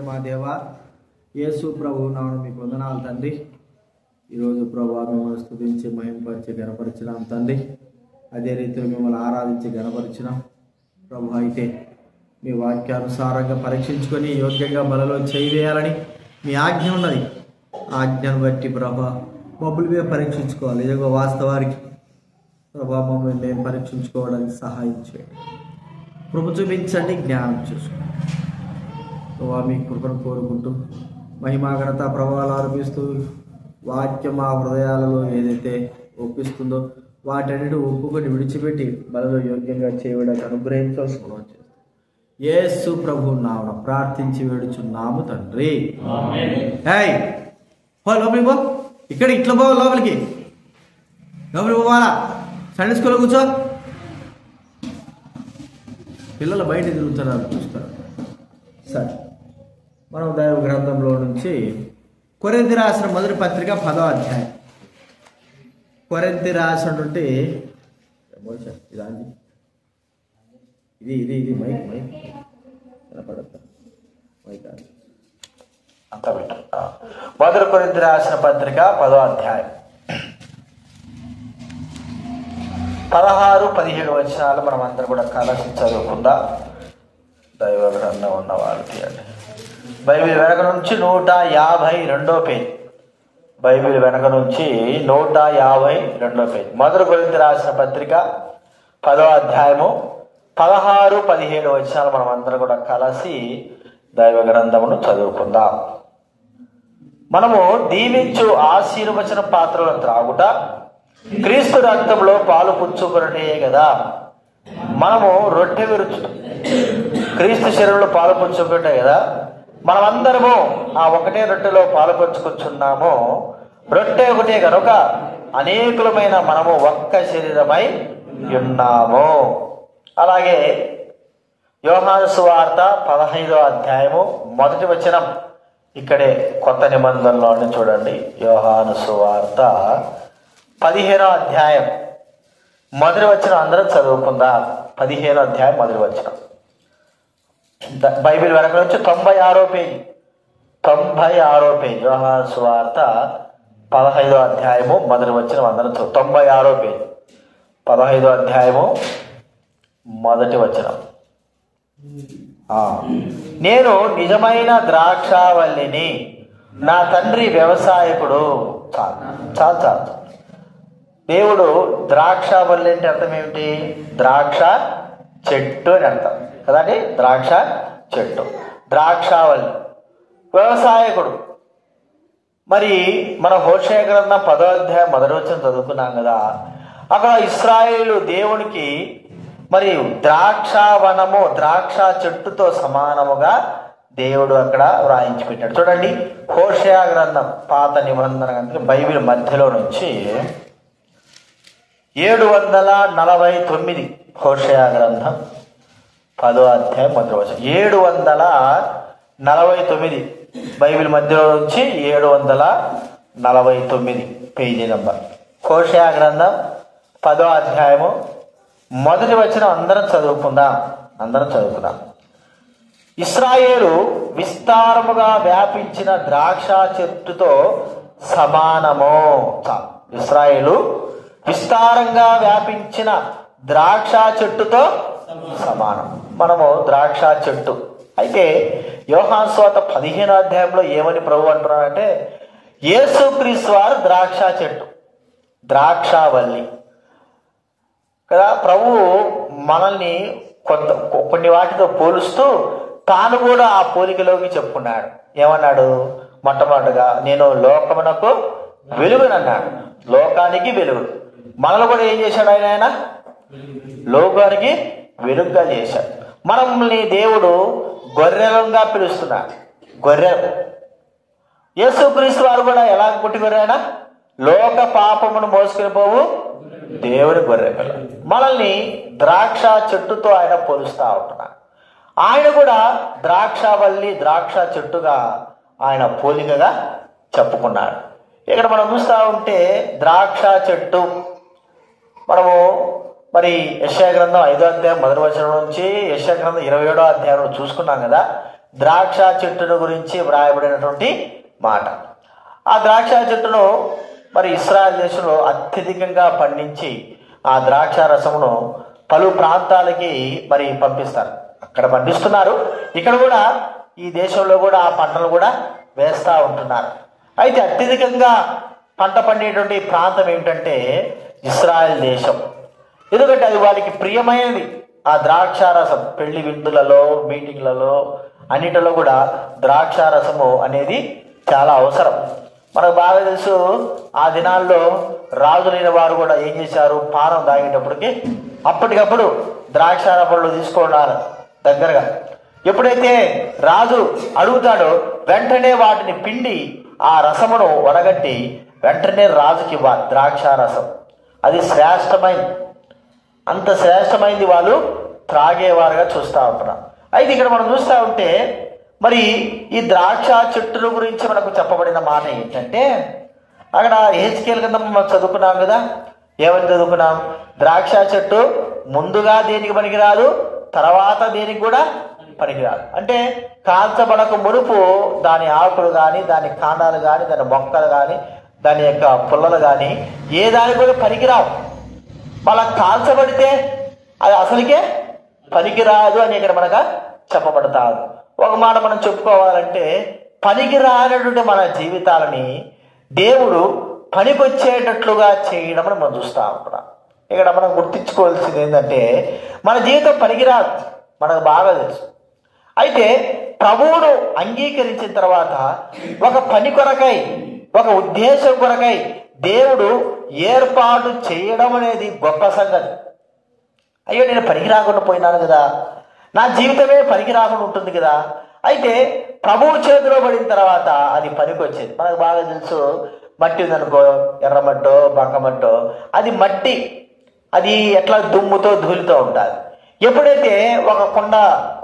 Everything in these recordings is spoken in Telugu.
మా దేవ యేసు ప్రభు నామమున మీకు వందనాలు తండ్రి. ఈరోజు ప్రభు మిమ్మల్ని స్తుతించి మహింపరిచి గణపరిచినాం తండ్రి. అదే రీతిలో మిమ్మల్ని ఆరాధించి గణపరిచినాం ప్రభు. అయితే మీ వాక్యానుసారంగా పరీక్షించుకొని యోగ్యంగా బలలో చేయాలని మీ ఆజ్ఞ ఉన్నది. ఆజ్ఞను బట్టి ప్రభా మమ్మల్ని పరీక్షించుకోవాలి. ఇదిగో వాస్తవానికి ప్రభా మమ్మల్ని మేము పరీక్షించుకోవడానికి సహాయం చేయండి. కృప చూపించండి, జ్ఞానం చూసుకోండి. మీ కృపను కోరుకుంటూ మహిమాఘనత ప్రభావాలు ఆరోపిస్తూ వాక్యం మా హృదయాలలో ఏదైతే ఒప్పిస్తుందో వాటన్నిటి ఒప్పుకొని విడిచిపెట్టి బలలో యోగ్యంగా చేయడానికి అనుగ్రహించాల్సిన యేసు ప్రభు నామమున ప్రార్థించి వేడుచున్నాము తండ్రి. లోపలికి పో, ఇక్కడ ఇట్లా పో, లోపలికి పోవాలా? సండే స్కూల్లో కూర్చో. పిల్లలు బయట తిరుగుతున్నారు, చూస్తారు. సరే, మనం దైవ గ్రంథంలో నుంచి కొరింథీ రాసిన మొదటి పత్రిక 10వ అధ్యాయం. కొరింథీ రాసినటువంటి ఇది మైక్ వినపడతా మైక్ అంతా పెట్టా. మొదటి కొరింథీ రాసిన పత్రిక 10వ అధ్యాయం 16-17 వచనాలు మనం అందరం కూడా కలిసి చదువుకుందాం. దైవ గ్రంథం ఉన్న వాళ్ళకి అండి. బైబిల్ వెనక నుంచి 152 పేజ్. బైబిల్ వెనక నుంచి 152 పేజ్. మొదటి కొరింథీ రాసిన పత్రిక 10వ అధ్యాయము 16-17 వచనాలు మనం అందరం కూడా కలిసి దైవ గ్రంథమును చదువుకుందాం. మనము దీవించు ఆశీర్వచన పాత్రలను త్రాగుట క్రీస్తు రక్తంలో పాలు పుచ్చుకున్నటే కదా. మనము రొట్టె విరుచు క్రీస్తు శరీరంలో పాలు పుచ్చుకుంటే కదా. మనమందరము ఆ ఒకటే రొట్టెలో పాలు పంచుకుంటున్నాము. రొట్టె ఒకటే కనుక అనేకులమైన మనము ఒక్క శరీరమై ఉన్నాము. అలాగే యోహాను సువార్త 15వ అధ్యాయము 1వ వచనం ఇక్కడే కొత్త నిబంధనలోనే చూడండి. యోహాను సువార్త 15వ అధ్యాయం 1వ వచనం అందరం చదువుకుందాం. 15వ అధ్యాయం 1వ వచనం. బైబిల్ వెనక నుంచి 96వ పేజీ. 96వ పేజీ. యోహాను సువార్త 15వ అధ్యాయము 1వ వచనం అందరం 96వ పేజీ. 15వ అధ్యాయము 1వ వచనం. నేను నిజమైన ద్రాక్షావల్లిని, నా తండ్రి వ్యవసాయకుడు. చాలు చాలు. దేవుడు ద్రాక్షావల్లి అంటే అర్థం ఏమిటి? ద్రాక్ష చెట్టు అని అర్థం కదండి. ద్రాక్ష చెట్టు, ద్రాక్షావల్లి, వ్యవసాయకుడు. మరి మన హోషేయ గ్రంథం 10వ అధ్యాయం 1వ వచనం చదువుకున్నాం కదా. అక్కడ ఇశ్రాయేలు దేవునికి మరి ద్రాక్షావనము, ద్రాక్ష చెట్టుతో సమానముగా దేవుడు అక్కడ వ్రాయించి పెట్టాడు. చూడండి, హోషేయ గ్రంథం పాత నిబంధన బైబిల్ మధ్యలో నుంచి 749. హోషేయ గ్రంథం 10వ అధ్యాయం 1వ వచనం. 749 బైబిల్ మధ్యలో నుంచి 749 పేజీ నంబర్. హోషేయ గ్రంథం 10వ అధ్యాయము 1వ వచనం అందరం చదువుకుందాం. ఇశ్రాయేలు విస్తారముగా వ్యాపించిన ద్రాక్ష చెట్టుతో సమానము. ఇశ్రాయేలు విస్తారంగా వ్యాపించిన ద్రాక్ష చెట్టుతో సమానం. మనము ద్రాక్ష చెట్టు. అయితే యోహాను సువార్త 15వ అధ్యాయంలో ఏమని ప్రభు అంటున్నాడంటే, యేసుక్రీస్తు వారు ద్రాక్ష చెట్టు, ద్రాక్షావల్లి కదా. ప్రభు మనల్ని కొన్ని వాటితో పోలుస్తూ తాను కూడా ఆ పోలికలోకి చెప్పుకున్నాడు. ఏమన్నాడు? మొట్టమొదటిగా నేను లోకమునకు వెలుగునన్నాడు. లోకానికి వెలుగు. మనల్ని కూడా ఏం చేశాడు? ఆయన లోకానికి వెలుగుగా చేశాడు. మనల్ని దేవుడు గొర్రెలుగా పిలుస్తున్నాడు. గొర్రెలు. యేసుక్రీస్తు వారు కూడా ఎలా పుట్టి గొర్రెనా? లోక పాపమును మోసుకుని పోవు దేవుని గొర్రె పిల్ల. మనల్ని ద్రాక్ష చెట్టుతో ఆయన పోలుస్తూ ఉంటున్నాడు. ఆయన కూడా ద్రాక్షావల్లి, ద్రాక్ష చెట్టుగా ఆయన పోలికగా చెప్పుకున్నాడు. ఇక్కడ మనం చూస్తూ ఉంటే ద్రాక్ష చెట్టు మనము మరి యెషయా గ్రంథం 5వ అధ్యాయం 1వ వచనం నుంచి యెషయా గ్రంథం 27వ అధ్యాయంలో చూసుకున్నాం కదా. ద్రాక్ష చెట్టును గురించి వ్రాయబడినటువంటి మాట. ఆ ద్రాక్ష చెట్టును మరి ఇశ్రాయేల్ దేశంలో అత్యధికంగా పండించి ఆ ద్రాక్ష రసమును పలు ప్రాంతాలకి మరి పంపిస్తారు. అక్కడ పండిస్తున్నారు, ఇక్కడ కూడా ఈ దేశంలో కూడా ఆ పంటలు కూడా వేస్తూ ఉంటున్నారు. అయితే అత్యధికంగా పంట పండేటువంటి ప్రాంతం ఏమిటంటే ఇశ్రాయేల్ దేశం. ఎందుకంటే అది వారికి ప్రియమైనది. ఆ ద్రాక్షారసం పెళ్లి విందులలో, మీటింగ్లలో అన్నిటిలో కూడా ద్రాక్షారసము అనేది చాలా అవసరం. మనకు బాగా తెలుసు, ఆ దినాల్లో రాజులైన వారు కూడా ఏం చేశారు, పానం తాగేటప్పటికి అప్పటికప్పుడు ద్రాక్షార పళ్ళు తీసుకున్నారు దగ్గరగా. ఎప్పుడైతే రాజు అడుగుతాడో వెంటనే వాటిని పిండి ఆ రసమును వడగట్టి వెంటనే రాజుకి ఇవ్వాలి. ద్రాక్షారసం అది శ్రేష్టమైంది, అంత శ్రేష్టమైంది వాళ్ళు త్రాగేవారుగా చూస్తూ ఉంటున్నాం. అయితే ఇక్కడ మనం చూస్తూ ఉంటే మరి ఈ ద్రాక్ష చెట్టుల గురించి మనకు చెప్పబడిన మాట ఏంటంటే, అక్కడ హెచ్కేల్ కింద మనం చదువుకున్నాం కదా. ఏమని చదువుకున్నాం? ద్రాక్ష చెట్టు ముందుగా దేనికి పనికిరాదు, తర్వాత దేనికి కూడా పనికిరాదు. అంటే కాల్చబడక మునుపు దాని ఆకులు కానీ, దాని కాండాలు కానీ, దాని మొక్కలు కానీ, దాని యొక్క పుల్లలు కానీ ఏ దానికి కూడా పనికిరావు. మళ్ళా కాల్చబడితే అది అసలుకే పనికిరాదు అని ఇక్కడ మనకు చెప్పబడతాడు. ఒక మాట మనం చెప్పుకోవాలంటే, పనికిరానటువంటి మన జీవితాలని దేవుడు పనికొచ్చేటట్లుగా చేయడం మనం చూస్తూ ఉంటున్నాం. ఇక్కడ మనం గుర్తించుకోవాల్సింది ఏంటంటే, మన జీవితం పనికిరాదు, మనకు బాగా తెలుసు. అయితే ప్రభువును అంగీకరించిన తర్వాత ఒక పని కొరకై, ఒక ఉద్దేశం కొరకై దేవుడు ఏర్పాటు చేయడం అనేది గొప్ప సంగతి. అయ్యో నేను పనికి రాకుండా పోయినాను కదా, నా జీవితమే పనికి రాకుండా ఉంటుంది కదా. అయితే ప్రభువు చేతిలో పడిన తర్వాత అది పనికి వచ్చేది. మనకు బాగా తెలుసు, మట్టి ఉందనుకో, ఎర్రమట్టో బంకమట్టో, అది మట్టి, అది ఎట్లా దుమ్ముతో ధూళితో ఉంటుంది. ఎప్పుడైతే ఒక కొండ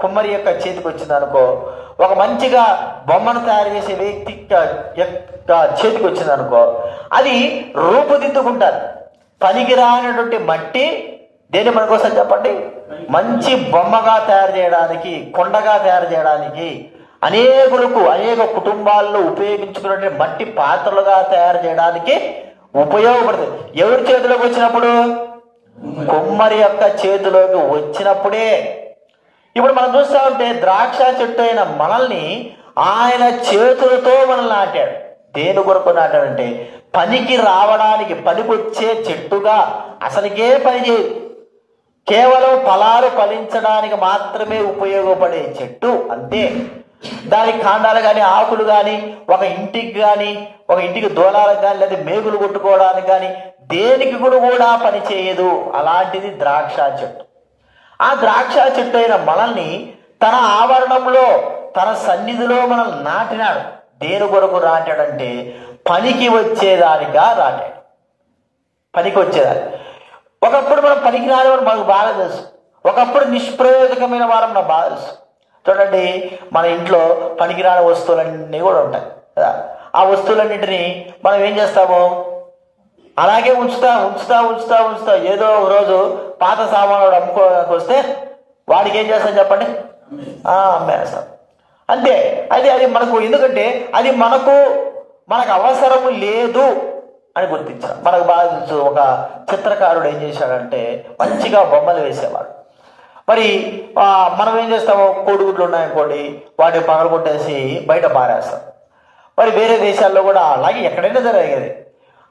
కుమ్మరి యొక్క చేతికి వచ్చిందనుకో, ఒక మంచిగా బొమ్మను తయారు చేసే వ్యక్తి యొక్క చేతికి వచ్చిందనుకో, అది రూపుదిద్దుకుంటారు. పనికిరానటువంటి మట్టి దేని మనకోసం చెప్పండి, మంచి బొమ్మగా తయారు చేయడానికి, కొండగా తయారు చేయడానికి, అనేకులకు అనేక కుటుంబాల్లో ఉపయోగించుకునే మట్టి పాత్రలుగా తయారు చేయడానికి ఉపయోగపడుతుంది. ఎవరి చేతిలోకి వచ్చినప్పుడు? కుమ్మరి యొక్క చేతిలోకి వచ్చినప్పుడే. ఇప్పుడు మనం చూస్తా ఉంటే ద్రాక్ష చెట్టు అయిన మనల్ని ఆయన చేతులతో మనల్ని నాటాడు. దేని కొరకు నాటాడంటే పనికి రావడానికి, పనికొచ్చే చెట్టుగా అసలుకే పని చేయదు. కేవలం ఫలాలు ఫలించడానికి మాత్రమే ఉపయోగపడే చెట్టు అంతే. దాని కాండాలు కానీ, ఆకులు కానీ, ఒక ఇంటికి కానీ, ఒక ఇంటికి దూలాలకు కానీ, లేదా మేకులు కొట్టుకోవడానికి కానీ దేనికి కూడా పని చేయదు. అలాంటిది ద్రాక్ష చెట్టు. ఆ ద్రాక్ష చెట్టు అయిన మనల్ని తన ఆవరణంలో, తన సన్నిధిలో మనల్ని నాటినాడు. దేని కొరకు నాటాడంటే పనికి వచ్చేదానిగా నాటాడు. పనికి వచ్చేదాన్ని. ఒకప్పుడు మనం పనికి రాని వారు మనకు బాగా తెలుసు, ఒకప్పుడు నిష్ప్రయోజకమైన వారం నాకు బాగా తెలుసు. చూడండి, మన ఇంట్లో పనికిరాని వస్తువులన్నీ కూడా ఉంటాయి కదా. ఆ వస్తువులన్నింటినీ మనం ఏం చేస్తాము, అలాగే ఉంచుతా ఏదో ఒక రోజు పాత సామాన్లు అమ్ముకోవడానికి వస్తే వాడికి ఏం చేస్తాం చెప్పండి, అమ్మేస్తాం అంతే. అయితే అది మనకు, ఎందుకంటే అది మనకు అవసరం లేదు అని గుర్తించాం. మనకు బాగా తెలుసు, ఒక చిత్రకారుడు ఏం చేశాడంటే మంచిగా బొమ్మలు వేసేవాడు. మరి మనం ఏం చేస్తాము, కోడిగుడ్లు ఉన్నాయనుకోండి, వాటిని పగలు కొట్టేసి బయట పారేస్తాం. మరి వేరే దేశాల్లో కూడా అలాగే ఎక్కడైనా జరిగేది.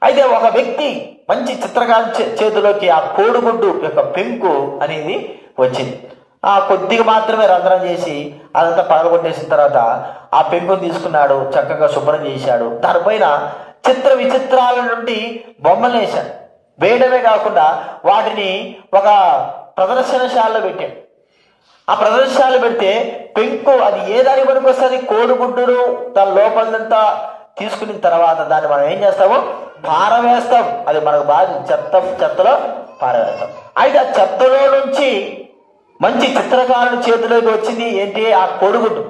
అయితే ఒక వ్యక్తి మంచి చిత్రకారు చేతిలోకి ఆ కోడిగుడ్డు యొక్క పెంకు అనేది వచ్చింది. కొద్దిగా మాత్రమే రంధ్రం చేసి అదంతా పగలగొట్టేసిన తర్వాత ఆ పెంకును తీసుకున్నాడు, చక్కగా శుభ్రం చేశాడు. దానిపైన చిత్ర విచిత్రాల నుండి బొమ్మలు వేశాడు. వేయడమే కాకుండా వాటిని ఒక ప్రదర్శనశాలలో పెట్టాడు. ఆ ప్రదర్శనశాల పెడితే పెంకు అది ఏ దాని వరకు వస్తుంది, కోడిగుడ్డును దాని లోపలంతా తీసుకున్న తర్వాత దాన్ని మనం ఏం చేస్తాము, పారవేస్తాం. అది మనకు బాగా చెత్తలో పారవేస్తాం. అయితే ఆ చెత్తలో నుంచి మంచి చిత్రకారుని చేతిలోకి వచ్చింది ఏంటి, ఆ కోడిగుడ్డు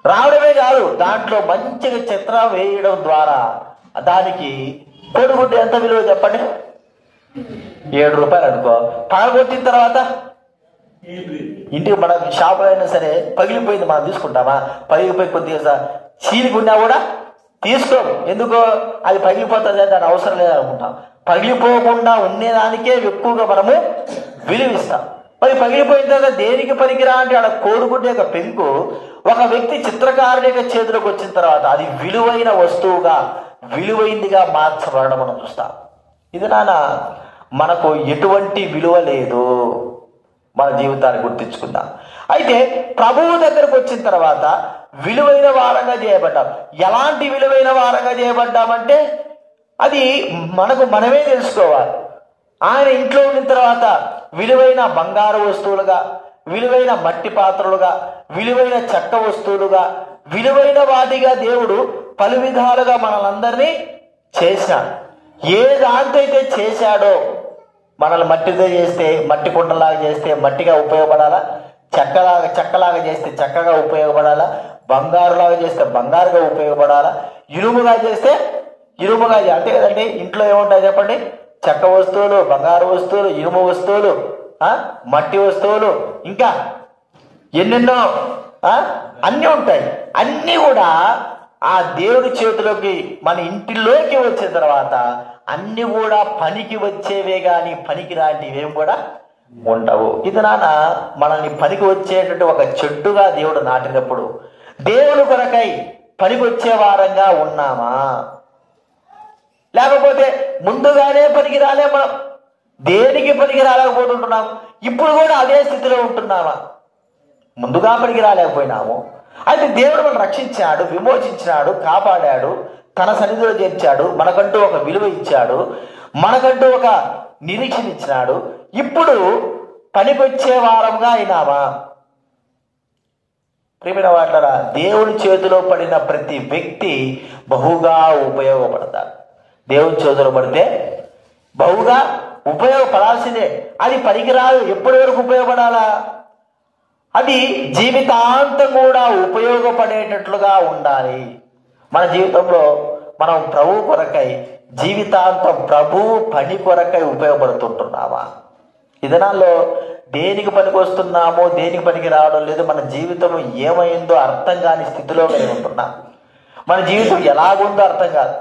రావడమే కాదు, దాంట్లో మంచిగా చిత్రం వేయడం ద్వారా దానికి కోడిగుడ్డు ఎంత విలువ చెప్పండి, 7 రూపాయలు అనుకో. పగలగొట్టిన తర్వాత ఇంటికి మన షాపులో అయినా సరే పగిలిపోయింది మనం తీసుకుంటామా? పగిలిపోయి కొద్దిగా చీలికున్నా కూడా తీసుకోము. ఎందుకో అది పగిలిపోతుంది, దాని అవసరం లేదనుకుంటాం. పగిలిపోకుండా ఉండేదానికే ఎక్కువగా మనము విలువిస్తాం. మరి పగిలిపోయిన తర్వాత దేనికి పనికిరా అంటే ఆడ కోడిగుడ్డ యొక్క పెంకు ఒక వ్యక్తి చిత్రకారుడి యొక్క చేతిలోకి వచ్చిన తర్వాత అది విలువైన వస్తువుగా, విలువైందిగా మార్చబడడం మనం చూస్తాం. ఇది మనకు ఎటువంటి విలువ లేదు. మన జీవితాన్ని గుర్తించుకుందాం. అయితే ప్రభువు దగ్గరకు వచ్చిన తర్వాత విలువైన వారంగా చేయబడ్డాం. ఎలాంటి విలువైన వారంగా చేయబడ్డామంటే అది మనమే తెలుసుకోవాలి. ఆయన ఇంట్లో ఉన్న తర్వాత విలువైన బంగారు వస్తువులుగా, విలువైన మట్టి పాత్రలుగా, విలువైన చెక్క వస్తువులుగా, విలువైన వాటిగా దేవుడు పలు విధాలుగా మనలందరినీ చేశాడు. ఏ దాంతో అయితే చేశాడో, మనల్ని మట్టితో చేస్తే మట్టి కుండలాగా చేస్తే మట్టిగా ఉపయోగపడాలా, చెక్కలాగా చేస్తే చెక్కగా ఉపయోగపడాలా, బంగారులాగా చేస్తే బంగారుగా ఉపయోగపడాలా, ఇనుముగా చేస్తే ఇనుముగా. అంతే కదండి. ఇంట్లో ఏముంటాయి చెప్పండి? చెక్క వస్తువులు, బంగారు వస్తువులు, ఇనుము వస్తువులు, మట్టి వస్తువులు, ఇంకా ఎన్నెన్నో అన్నీ ఉంటాయి. అన్నీ కూడా ఆ దేవుడి చేతిలోకి మన ఇంటిలోకి వచ్చిన తర్వాత అన్ని కూడా పనికి వచ్చేవే కానీ పనికి రానివేం కూడా ఉండవు. ఇది మనల్ని పనికి వచ్చేటట్టు ఒక చెట్టుగా దేవుడు నాటినప్పుడు దేవుని కొరకై పనికి వచ్చే వారంగా ఉన్నామా? లేకపోతే ముందుగానే పనికి రాలే, మనం దేనికి పనికి రాలేకపోతుంటున్నాం. ఇప్పుడు కూడా అదే స్థితిలో ఉంటున్నామా? ముందుగా పనికి రాలేకపోయినాము. అయితే దేవుడు మనం రక్షించాడు, విమోచించాడు, కాపాడాడు, తన సన్నిధిలో చేర్చాడు, మనకంటూ ఒక విలువ ఇచ్చాడు, మనకంటూ ఒక నిరీక్షణ ఇచ్చినాడు. ఇప్పుడు పనికొచ్చే వారంగా అయినామా? ప్రియమైన వాట్లరా, దేవుని చేతిలో పడిన ప్రతి వ్యక్తి బహుగా ఉపయోగపడతాడు. దేవుని చేతిలో పడితే బహుగా ఉపయోగపడాల్సిందే. అది పనికిరాదు. ఎప్పటి వరకు ఉపయోగపడాలా? అది జీవితాంతం కూడా ఉపయోగపడేటట్లుగా ఉండాలి. మన జీవితంలో మనం ప్రభువు కొరకై జీవితాంతం ప్రభువు పని కొరకై ఉపయోగపడుతుంటున్నామా? ఈ దినాల్లో దేనికి పనికి వస్తున్నామో, దేనికి పనికి రావడం లేదు. మన జీవితం ఏమైందో అర్థం కాని స్థితిలో మేము ఉంటున్నాం. మన జీవితం ఎలాగుందో అర్థం కాదు.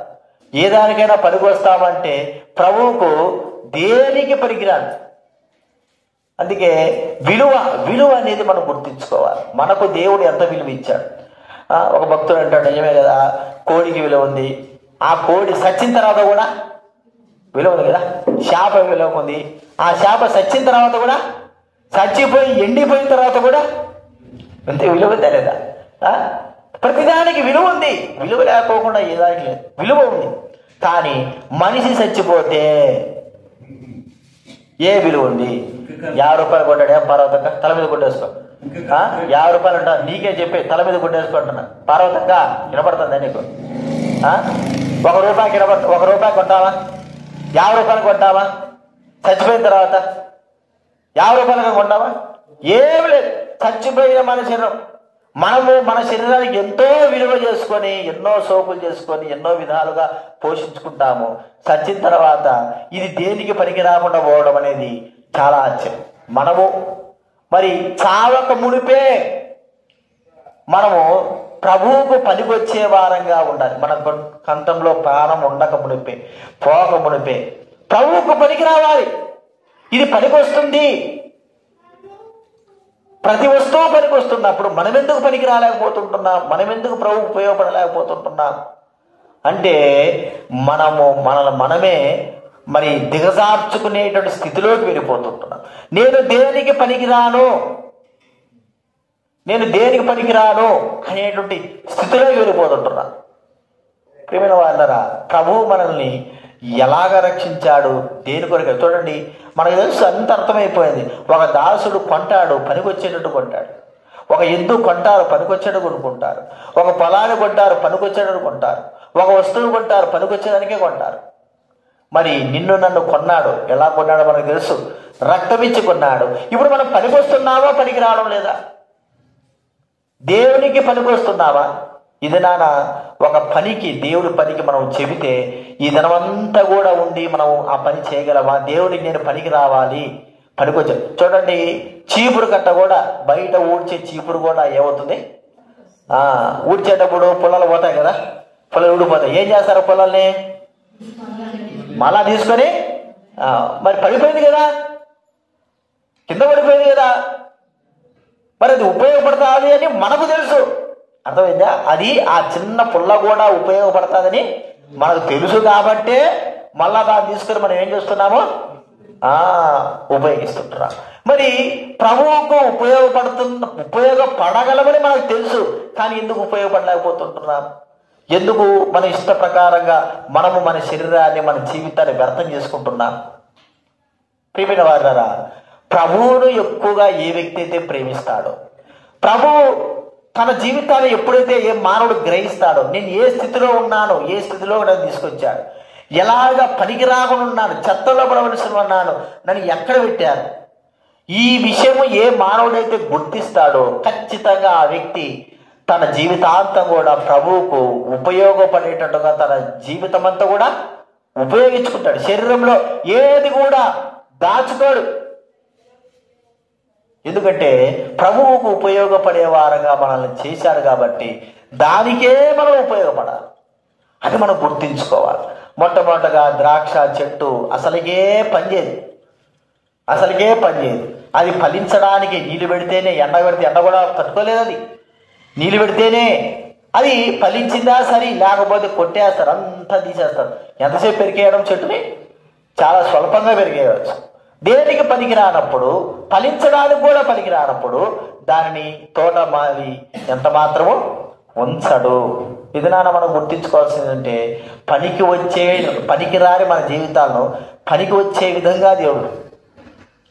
ఏ దానికైనా పనికి వస్తామంటే ప్రభువుకు దేనికి పనికిరాదు. అందుకే విలువ అనేది మనం గుర్తించుకోవాలి. మనకు దేవుడు ఎంత విలువ ఇచ్చాడు. ఒక భక్తుడు అంటాడు, నిజమే కదా, కోడికి విలువ ఉంది. ఆ కోడి సచ్చిన తర్వాత కూడా విలువ ఉంది కదా. చేప విలువ ఉంది. ఆ చేప సచ్చిన తర్వాత కూడా, చచ్చిపోయి ఎండిపోయిన తర్వాత కూడా అంతే విలువ తెలియదా? ప్రతిదానికి విలువ ఉంది. విలువ లేకోకుండా ఏదానికి లేదు, విలువ ఉంది. కానీ మనిషి చచ్చిపోతే ఏ విలువ ఉంది? 50 రూపాయలు కొట్టాడు, పార్వతక్క తల మీద కొట్టేసుకో. 50 రూపాయలు అంటా, నీకే చెప్పి తల మీద కొట్టేసుకుంటున్నా. పార్వతక్క వినపడుతుందా నీకు? 1 రూపాయికి 1 రూపాయి కొట్టావా? 50 రూపాయలు కొట్టావా? చచ్చిపోయిన తర్వాత 50 రూపాయలుగా కొట్టావా? ఏమి లేదు. చచ్చిపోయిన మన శరీరం, మనము మన శరీరానికి ఎంతో విలువ చేసుకొని, ఎన్నో సోకులు చేసుకొని, ఎన్నో విధాలుగా పోషించుకుంటాము. చచ్చిన తర్వాత ఇది దేనికి పనికి రాకుండా పోవడం అనేది చాలా ఆశ్చర్యం. మనము మరి చావక మునిపే మనము ప్రభువుకు పనికొచ్చే వారంగా ఉండాలి. మన కంఠంలో ప్రాణం ఉండక మునిపే, పోక మునిపే ప్రభువుకు పనికి రావాలి. ఇది పనికొస్తుంది. ప్రతి వస్తువు పనికి వస్తున్నప్పుడు మనం ఎందుకు పనికి రాలేకపోతుంటున్నాం? మనం ఎందుకు ప్రభు ఉపయోగపడలేకపోతుంటున్నాం? అంటే మనమే మరి దిగజార్చుకునేటువంటి స్థితిలోకి వెళ్ళిపోతుంటున్నాం. నేను దేనికి పనికిరాను అనేటువంటి స్థితిలోకి వెళ్ళిపోతుంటున్నాం. ప్రియమైన వాళ్ళరా, ప్రభువు మనల్ని ఎలాగ రక్షించాడు, దేని కొరకు? చూడండి, మనకు తెలుసు, అంత అర్థమైపోయింది. ఒక దాసుడు కొంటాడు, పనికొచ్చేటట్టు కొంటాడు. ఒక ఎద్దు కొంటారు, పనికొచ్చేటట్టు కొనుక్కుంటారు. ఒక పొలాన్ని కొంటారు, పనికొచ్చేటట్టు కొంటారు. ఒక వస్తువు కొంటారు, పనికొచ్చేదానికే కొంటారు. మరి నిన్ను నన్ను కొన్నాడు. ఎలా కొన్నాడో మనకు తెలుసు, రక్తమిచ్చి కొన్నాడు. ఇప్పుడు మనం పనికొస్తున్నామా, పనికి రావడం లేదా? దేవునికి పనికొస్తున్నామా? ఇది ఒక పనికి, దేవుడి పనికి మనం చెబితే ఈ దినమంతా కూడా ఉండి మనం ఆ పని చేయగలమా? దేవుడికి నేను పనికి రావాలి, పనికొచ్చాయి. చూడండి, చీపురు కట్ట కూడా, బయట ఊడ్చే చీపురు కూడా ఏమవుతుంది, ఊడ్చేటప్పుడు పొలాలు పోతాయి కదా, పొలాలు ఊడిపోతాయి. ఏం చేస్తారు పొలాల్ని? మళ్ళా తీసుకొని మరి పడిపోయింది కదా, కింద పడిపోయింది కదా, మరి అది ఉపయోగపడుతుంది అని మనకు తెలుసు. అర్థమైందా? అది ఆ చిన్న పుల్ల కూడా ఉపయోగపడుతుందని మనకు తెలుసు కాబట్టే మళ్ళా దాన్ని తీసుకొని మనం ఏం చేస్తున్నాము, ఉపయోగిస్తుంటున్నాం. మరి ప్రభువుకు ఉపయోగపడగలమని మనకు తెలుసు, కానీ ఎందుకు ఉపయోగపడలేకపోతుంటున్నాం? ఎందుకు మన ఇష్ట ప్రకారంగా మనము మన శరీరాన్ని, మన జీవితాన్ని వ్యర్థం చేసుకుంటున్నాం? ప్రియమైన వారారా, ప్రభువును ఎక్కువగా ఏ వ్యక్తి అయితే ప్రేమిస్తాడో, ప్రభువు తన జీవితాన్ని ఎప్పుడైతే ఏ మానవుడు గ్రహిస్తాడో, నేను ఏ స్థితిలో ఉన్నాను, ఏ స్థితిలో నన్ను తీసుకొచ్చాడు, ఎలాగ పనికి రాకుండా ఉన్నాను, చెత్తలో పడవలసి ఉన్నాను, నన్ను ఎక్కడ పెట్టారు, ఈ విషయము ఏ మానవుడైతే గుర్తిస్తాడో ఖచ్చితంగా ఆ వ్యక్తి తన జీవితాంతం కూడా ప్రభువుకు ఉపయోగపడేటట్టుగా తన జీవితం అంతా కూడా ఉపయోగించుకుంటాడు. శరీరంలో ఏది కూడా దాచుకోడు. ఎందుకంటే ప్రభువుకు ఉపయోగపడే వారుగా మనల్ని చేశాడు కాబట్టి దానికే మనం ఉపయోగపడాలి. అది మనం గుర్తించుకోవాలి. మొట్టమొదటగా ద్రాక్ష చెట్టు అసలుకే పనిచేయదు. అది ఫలించడానికి నీళ్లు పెడితేనే, ఎండ పెడితే ఎండ కూడా తట్టుకోలేదు. అది నీళ్లు పెడితేనే అది ఫలించిందా సరే, లేకపోతే కొట్టేస్తారు, అంతా తీసేస్తారు. ఎంతసేపు పెరిగేయడం చెట్టుని? చాలా స్వల్పంగా పెరిగేయవచ్చు. దేనికి పనికి రానప్పుడు, ఫలించడానికి కూడా పనికి రానప్పుడు దానిని తోట మావి ఎంత మాత్రము ఉంచడు. ఇది మనం గుర్తించుకోవాల్సిందంటే పనికి రాని మన జీవితాలను పనికి వచ్చే విధంగా దేవుడు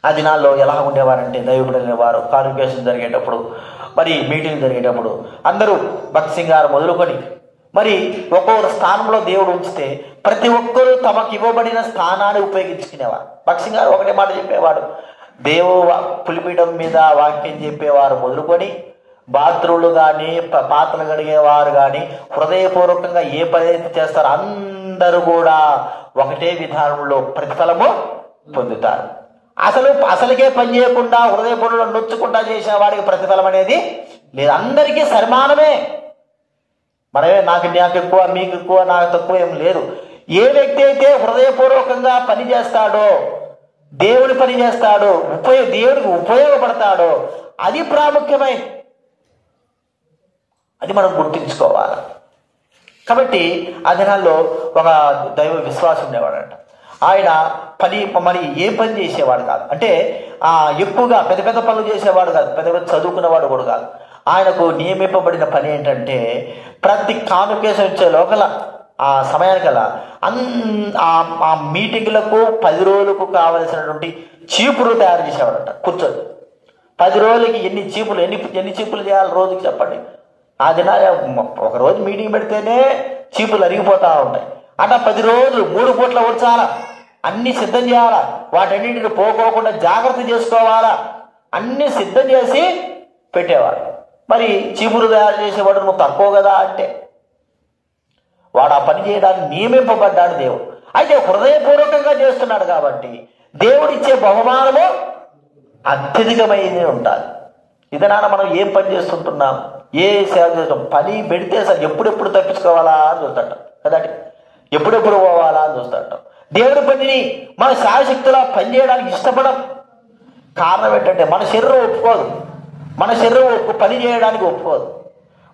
ఆ దినాల్లో ఎలా ఉండేవారంటే, దైవబిడ్డలు అనేవారు కాన్వకేషన్ జరిగేటప్పుడు, మరి మీటింగ్ జరిగేటప్పుడు అందరూ భక్తి సింగారు మొదలుకొని మరి ఒక్కొక్క స్థానంలో దేవుడు ఉంచితే ప్రతి ఒక్కరూ తమకు ఇవ్వబడిన స్థానాన్ని ఉపయోగించుకునేవారు. భక్తి సింగారు ఒకటే మాట చెప్పేవాడు, పులిపీఠం మీద వాక్యం చెప్పేవారు మొదలుకొని బాత్రూలు కానీ, పాత్రలు కడిగేవారు కానీ, హృదయపూర్వకంగా ఏ పని అయితే చేస్తారో అందరూ కూడా ఒకటే విధానంలో ప్రతిఫలము పొందుతారు. అసలుకే పని చేయకుండా హృదయపూర్వకంగా నొచ్చుకుంటా చేసిన వాడికి ప్రతిఫలం అనేది లేదు. అందరికీ సరిమానమే. మనమే నాకు ఎక్కువ, మీకు ఎక్కువ, నాకు తక్కువ ఏం లేదు. ఏ వ్యక్తి అయితే హృదయపూర్వకంగా పని చేస్తాడో, దేవుని పని చేస్తాడో, దేవుడికి ఉపయోగపడతాడో అది ప్రాముఖ్యమై, అది మనం గుర్తించుకోవాలి. కాబట్టి ఆ దినాల్లో ఒక దైవ విశ్వాసం ఉండేవాడంట. ఆయన మరి ఏ పని చేసేవాడు కాదు, అంటే ఎక్కువగా పెద్ద పెద్ద పనులు చేసేవాడు కాదు, పెద్ద పెద్ద చదువుకునేవాడు కూడా కాదు. ఆయనకు నియమింపబడిన పని ఏంటంటే ప్రతి కాన్వకేషన్ వచ్చే లోపల ఆ సమయానికల్లా ఆ మీటింగ్లకు 10 రోజులకు కావలసినటువంటి చీపురు తయారు చేసేవాడంట. కూర్చొని 10 రోజులకి ఎన్ని చీపులు చేయాలి రోజుకి చెప్పండి. ఆ దినాల ఒక రోజు మీటింగ్ పెడితేనే చీపులు అరిగిపోతూ ఉంటాయి. అట్లా 10 రోజులు 3 పూట్ల ఉంచాలా, అన్ని సిద్ధం చేయాలా, వాటన్నింటిని పోకోకుండా జాగ్రత్త చేసుకోవాలా, అన్ని సిద్ధం చేసి పెట్టేవాడు. మరి చీపురు తయారు చేసేవాడు నువ్వు తక్కువ కదా అంటే, వాడు ఆ పని చేయడానికి నియమింపబడ్డాడు దేవుడు. అయితే హృదయపూర్వకంగా చేస్తున్నాడు కాబట్టి దేవుడిచ్చే బహుమానము అత్యధికమైనది ఉండాలి. ఇదనాన మనం ఏం పని చేస్తుంటున్నాం, ఏ సేవ చేస్తాం, పని పెడితే సార్ ఎప్పుడెప్పుడు తప్పించుకోవాలా అని చూస్తాట కదండి, ఎప్పుడెప్పుడు పోవాలా అని చూస్తాట. దేవుడి పనిని మన శాయశక్తిలో పని చేయడానికి ఇష్టపడం. కారణం ఏంటంటే మన శరీరం ఒప్పుకోదు, పని చేయడానికి ఒప్పుకోదు.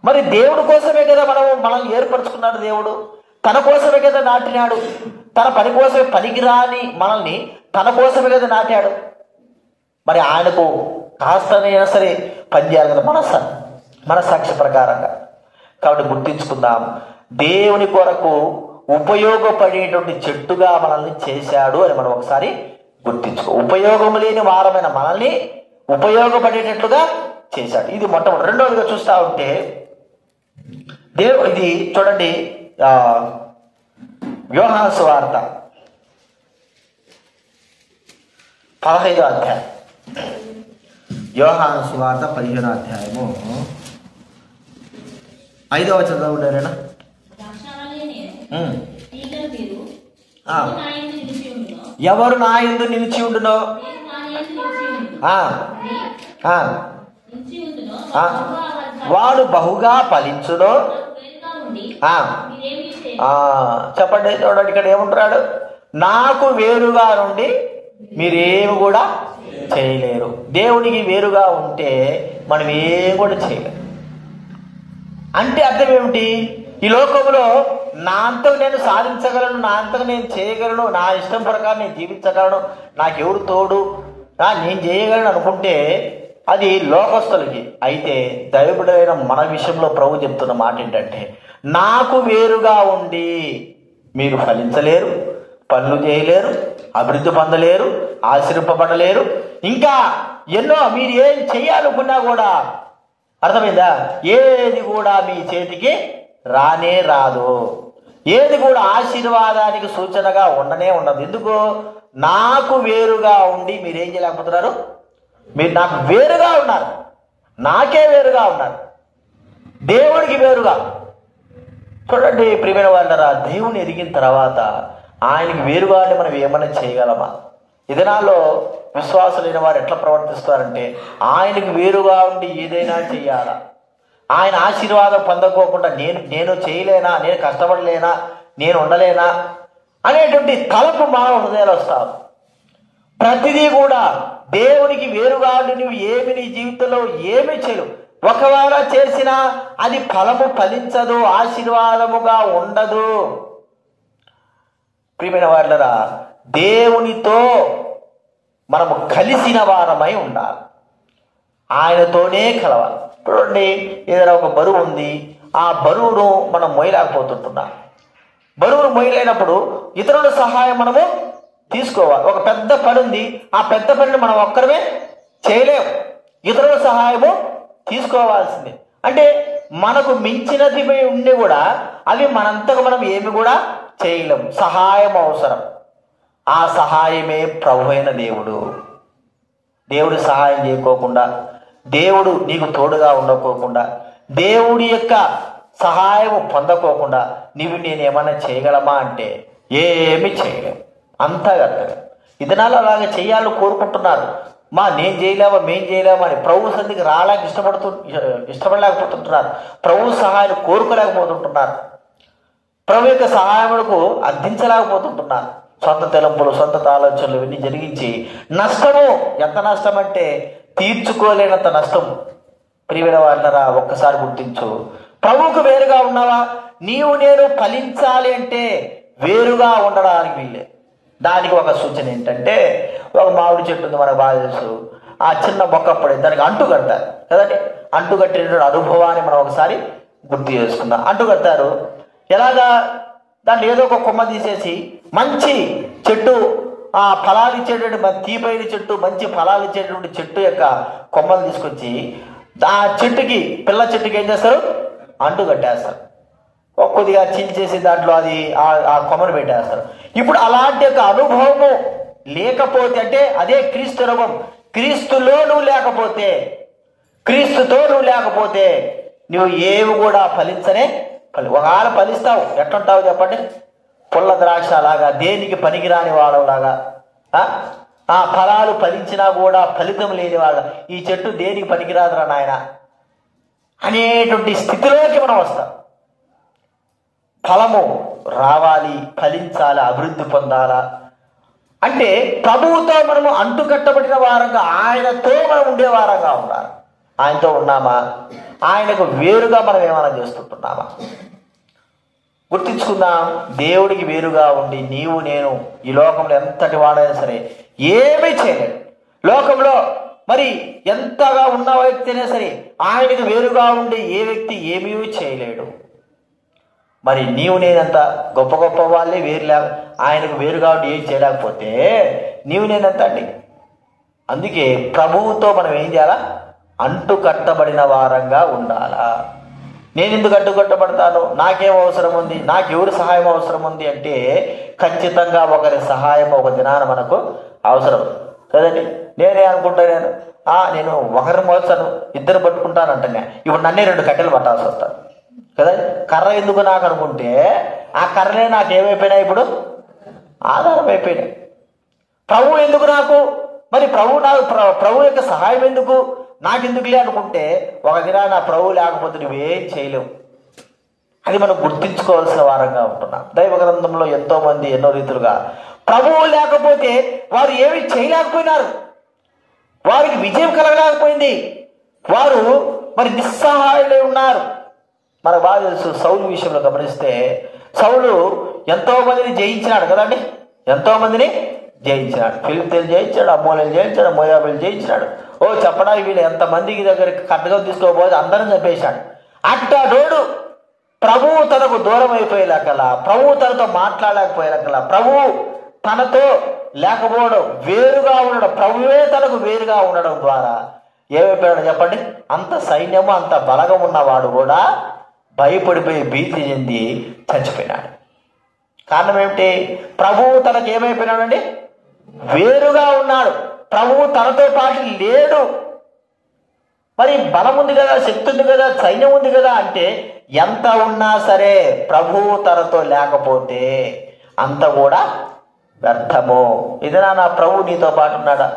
మరి దేవుడి కోసమే కదా మనల్ని ఏర్పరచుకున్నాడు. దేవుడు తన కోసమే కదా నాటినాడు, తన పని కోసమే, పనికిరాని మనల్ని తన కోసమే కదా నాటాడు. మరి ఆయనకు కాస్తనైనా సరే పని చేయాలి కదా మన సాక్షి ప్రకారంగా. కాబట్టి గుర్తించుకుందాం, దేవుని కొరకు ఉపయోగపడేటువంటి చెట్టుగా మనల్ని చేశాడు అని మనం ఒకసారి గుర్తించుకో. ఉపయోగం లేని వారమైన మనల్ని ఉపయోగపడేటట్లుగా చేశాడు. ఇది మొట్టమొదటి. రెండవదిగా చూస్తూ ఉంటే ఇది చూడండి, యోహాను సువార్త 15వ అధ్యాయం. యోహాను సువార్త 15వ అధ్యాయము 5వ చదవడేనా? ఎవరు నా యందు నిలిచి ఉండునో ఆ, ఆ, ఆ. వాడు బహుగా ఫలించును. ఆ, ఆ, చెప్పండి, చూడండి ఇక్కడ ఏమంటున్నాడు? నాకు వేరుగా నుండి మీరేమి కూడా చేయలేరు. దేవునికి వేరుగా ఉంటే మనం ఏం కూడా చేయలేరు. అంటే అర్థం ఏమిటి? ఈ లోకంలో నా అంతకు నేను సాధించగలను, నా అంతకు నేను చేయగలను, నా ఇష్టం ప్రకారం నేను జీవించగలను, నాకెవరు తోడు, నేను చేయగలను అనుకుంటే అది లోకస్తులకి. అయితే దైవబిడ్డలైన మన విషయంలో ప్రభు చెప్తున్న మాట ఏంటంటే, నాకు వేరుగా ఉండి మీరు ఫలించలేరు, పనులు చేయలేరు, అభివృద్ధి పొందలేరు, ఆశీర్వపడలేరు, ఇంకా ఎన్నో మీరు ఏం చెయ్యాలనుకున్నా కూడా, అర్థమైందా, ఏది కూడా మీ చేతికి రానే రాదు. ఏది కూడా ఆశీర్వాదానికి సూచనగా ఉండనే ఉండదు. ఎందుకు? నాకు వేరుగా ఉండి మీరేం చేయలేకపోతున్నారు? మీరు నాకు వేరుగా ఉన్నారు, నాకే వేరుగా ఉన్నారు, దేవుడికి వేరుగా. చూడండి ప్రియమైన వాళ్ళరా, దేవుని ఎరిగిన తర్వాత ఆయనకి వేరుగా అంటే మనం ఏమైనా చేయగలమా? ఈ దినాల్లో విశ్వాసులైన వారు ఎట్లా ప్రవర్తిస్తారంటే, ఆయనకి వేరుగా ఉండి ఏదైనా చెయ్యాలా, ఆయన ఆశీర్వాదం పొందకోకుండా నేను చేయలేనా, నేను కష్టపడలేనా, నేను ఉండలేనా అనేటువంటి తలపు మానవ హృదయాలు వస్తావు. ప్రతిదీ కూడా దేవునికి వేరుగా ఉండి నువ్వు ఏమి నీ జీవితంలో ఏమి చేయవు. ఒకవేళ చేసినా అది ఫలము ఫలించదు, ఆశీర్వాదముగా ఉండదు. ప్రియమైన వాళ్ళరా, దేవునితో మనము కలిసిన వారమై ఉండాలి, ఆయనతోనే కలవాలి. చూడండి, ఏదైనా ఒక బరువు ఉంది, ఆ బరువును మనం మోయలేకపోతుంటున్నాం. బరువును మోయలేనప్పుడు ఇతరుల సహాయం మనము తీసుకోవాలి. ఒక పెద్ద పని ఉంది, ఆ పెద్ద పనిని మనం ఒక్కరమే చేయలేము, ఇతరుల సహాయము తీసుకోవాల్సిందే. అంటే మనకు మించినది ఉండి కూడా అవి మనంతకు మనం ఏమి కూడా చేయలేము, సహాయం అవసరం. ఆ సహాయమే ప్రభువైన దేవుడు. దేవుడి సహాయం చేయకోకుండా, దేవుడు నీకు తోడుగా ఉండకోకుండా, దేవుడి యొక్క సహాయం పొందకోకుండా నేను ఏమైనా చేయగలమా అంటే ఏమి చేయలేము. అంతా కరెక్ట్గా ఈ దినాలు అలాగే చేయాలని కోరుకుంటున్నారు. నేను చేయలేమా, మేం చేయలేమా అని ప్రభు సన్నిధికి రాలేక ఇష్టపడలేకపోతుంటున్నారు. ప్రభు సహాయాన్ని కోరుకోలేకపోతుంటున్నారు. ప్రభు యొక్క సహాయములకు అందించలేకపోతుంటున్నారు. సొంత తలంపులు, సొంత ఆలోచనలు ఇవన్నీ జరిగించి నష్టము. ఎంత నష్టం అంటే తీర్చుకోలేనంత నష్టం. ప్రియమైన వాళ్ళరా, ఒక్కసారి గుర్తించు, ప్రభువుకు వేరుగా ఉన్నావా? నేను ఫలించాలి అంటే వేరుగా ఉండడానికి వీళ్ళే. దానికి ఒక సూచన ఏంటంటే, ఒక మామిడి చెట్టు ఉంది, మనకు బాగా తెలుసు. ఆ చిన్న మొక్క పడి దానికి అంటు కడతారు కదండి. అంటు కట్టిన అనుభవాన్ని మనం ఒకసారి గుర్తు చేసుకుందాం. అంటు కడతారు ఎలాగా? దాన్ని ఏదో ఒక కొమ్మ తీసేసి మంచి చెట్టు, ఆ ఫలాలు ఇచ్చేటువంటి తీపైన చెట్టు, మంచి ఫలాలు ఇచ్చేటువంటి చెట్టు యొక్క కొమ్మలు తీసుకొచ్చి ఆ చెట్టుకి, పిల్ల చెట్టుకి ఏం చేస్తారు? అంటు కట్టేస్తారు. కొద్దిగా చించేసి దాంట్లో అది ఆ కొమ్మను పెట్టేస్తారు. ఇప్పుడు అలాంటి యొక్క అనుభవము లేకపోతే, అంటే అదే క్రీస్తు అనుభవం. క్రీస్తులో నువ్వు లేకపోతే, క్రీస్తుతో నువ్వు లేకపోతే నువ్వు ఏవి కూడా ఫలించనే ఒకవేళ ఫలిస్తావు. ఎట్లుంటావు చెప్పండి? పుల్ల ద్రాక్ష లాగా, దేనికి పనికిరాని వాడలాగా. ఆ ఫలాలు ఫలించినా కూడా ఫలితం లేని వాళ్ళ, ఈ చెట్టు దేనికి పనికిరాదురా నాయన అనేటువంటి స్థితిలోకి మనం వస్తాం. ఫలము రావాలి, ఫలించాలి, అభివృద్ధి పొందాలా అంటే ప్రభువుతో మనము అంటుకట్టబడిన వారంగా, ఆయనతో మనం ఉండే వారంగా ఉండాలి. ఆయనతో ఉన్నామా? ఆయనకు వేరుగా మనం ఏమైనా చేస్తుంటున్నామా? గుర్తించుకుందాం. దేవుడికి వేరుగా ఉండి నేను ఈ లోకంలో ఎంతటి వాడైనా సరే ఏమీ చేయలేడు. లోకంలో మరి ఎంతగా ఉన్న వ్యక్తినే సరే ఆయనకు వేరుగా ఉండి ఏ వ్యక్తి ఏమీ చేయలేడు. మరి నేనంత గొప్ప గొప్ప వాళ్ళే ఆయనకు వేరుగా ఉండి ఏం చేయలేకపోతే నేనంత అండి. అందుకే ప్రభువుతో మనం ఏం చేయాలా? అంటు కట్టబడిన వారంగా ఉండాలా. నేను ఎందుకు అడ్డుకట్టబడతాను? నాకేం అవసరం ఉంది? నాకు ఎవరి సహాయం అవసరం ఉంది అంటే ఖచ్చితంగా ఒకరి సహాయం ఒక దినాన మనకు అవసరం కదండి. నేనే అనుకుంటాను, నేను ఒకరిని మోస్తాను, ఇద్దరు పట్టుకుంటాను అంటానే. ఇప్పుడు నన్నే 2 కట్టెలు పట్టాల్సి వస్తాను కదా. కర్ర ఎందుకు నాకు అనుకుంటే ఆ కర్రలే నాకు ఏమైపోయినాయి? ఇప్పుడు ఆధారం అయిపోయినాయి. ప్రభు ఎందుకు నాకు? మరి ప్రభు యొక్క సహాయం ఎందుకు, నాకెందుకులే అనుకుంటే ఒక దినాన ప్రభు లేకపోతే నువ్వేం చేయలేవు. అది మనం గుర్తించుకోవాల్సిన వారంగా ఉంటున్నాం. దైవ గ్రంథంలో ఎంతో మంది ఎన్నో రీతులుగా ప్రభువు లేకపోతే వారు ఏమీ చేయలేకపోయినారు, వారికి విజయం కలగలేకపోయింది, వారు మరి నిస్సహాయులై ఉన్నారు. మనకు బాగా తెలుసు సౌలు విషయంలో గమనిస్తే సౌలు ఎంతో మందిని జయించినాడు కదండి, ఎంతో మందిని జయించినాడు. ఫిలిష్తీయులు జయించాడు, అమ్మోనీయులు జయించాడు, మోయాబీయులు జయించినాడు. చెప్పడానికి వీళ్ళు ఎంతమందికి దగ్గరికి ఖడ్గం తీసుకోబోతే అందరం చంపేశాడు. అట్టడోడు ప్రభువు తనకు దూరం అయిపోయేలాకలా, ప్రభువు తనతో మాట్లాడలేకపోయేలాకలా, ప్రభువు తనతో లేకపోవడం, వేరుగా ఉండడం, ప్రభువే తనకు వేరుగా ఉండడం ద్వారా ఏమైపోయాడు చెప్పండి, అంత సైన్యము అంత బలగం ఉన్నవాడు కూడా భయపడిపోయి భీతి చెంది చచ్చిపోయినాడు. కారణం ఏమిటి? ప్రభువు తనకు ఏమైపోయినాడండి, వేరుగా ఉన్నాడు. ప్రభువు తనతో పాటు లేడు. మరి బలం ఉంది కదా, శక్తి ఉంది కదా, సైన్యం ఉంది కదా అంటే ఎంత ఉన్నా సరే ప్రభువు తనతో లేకపోతే అంత కూడా వ్యర్థము. ఇదేనా నా ప్రభు నీతో పాటు ఉన్నాడా?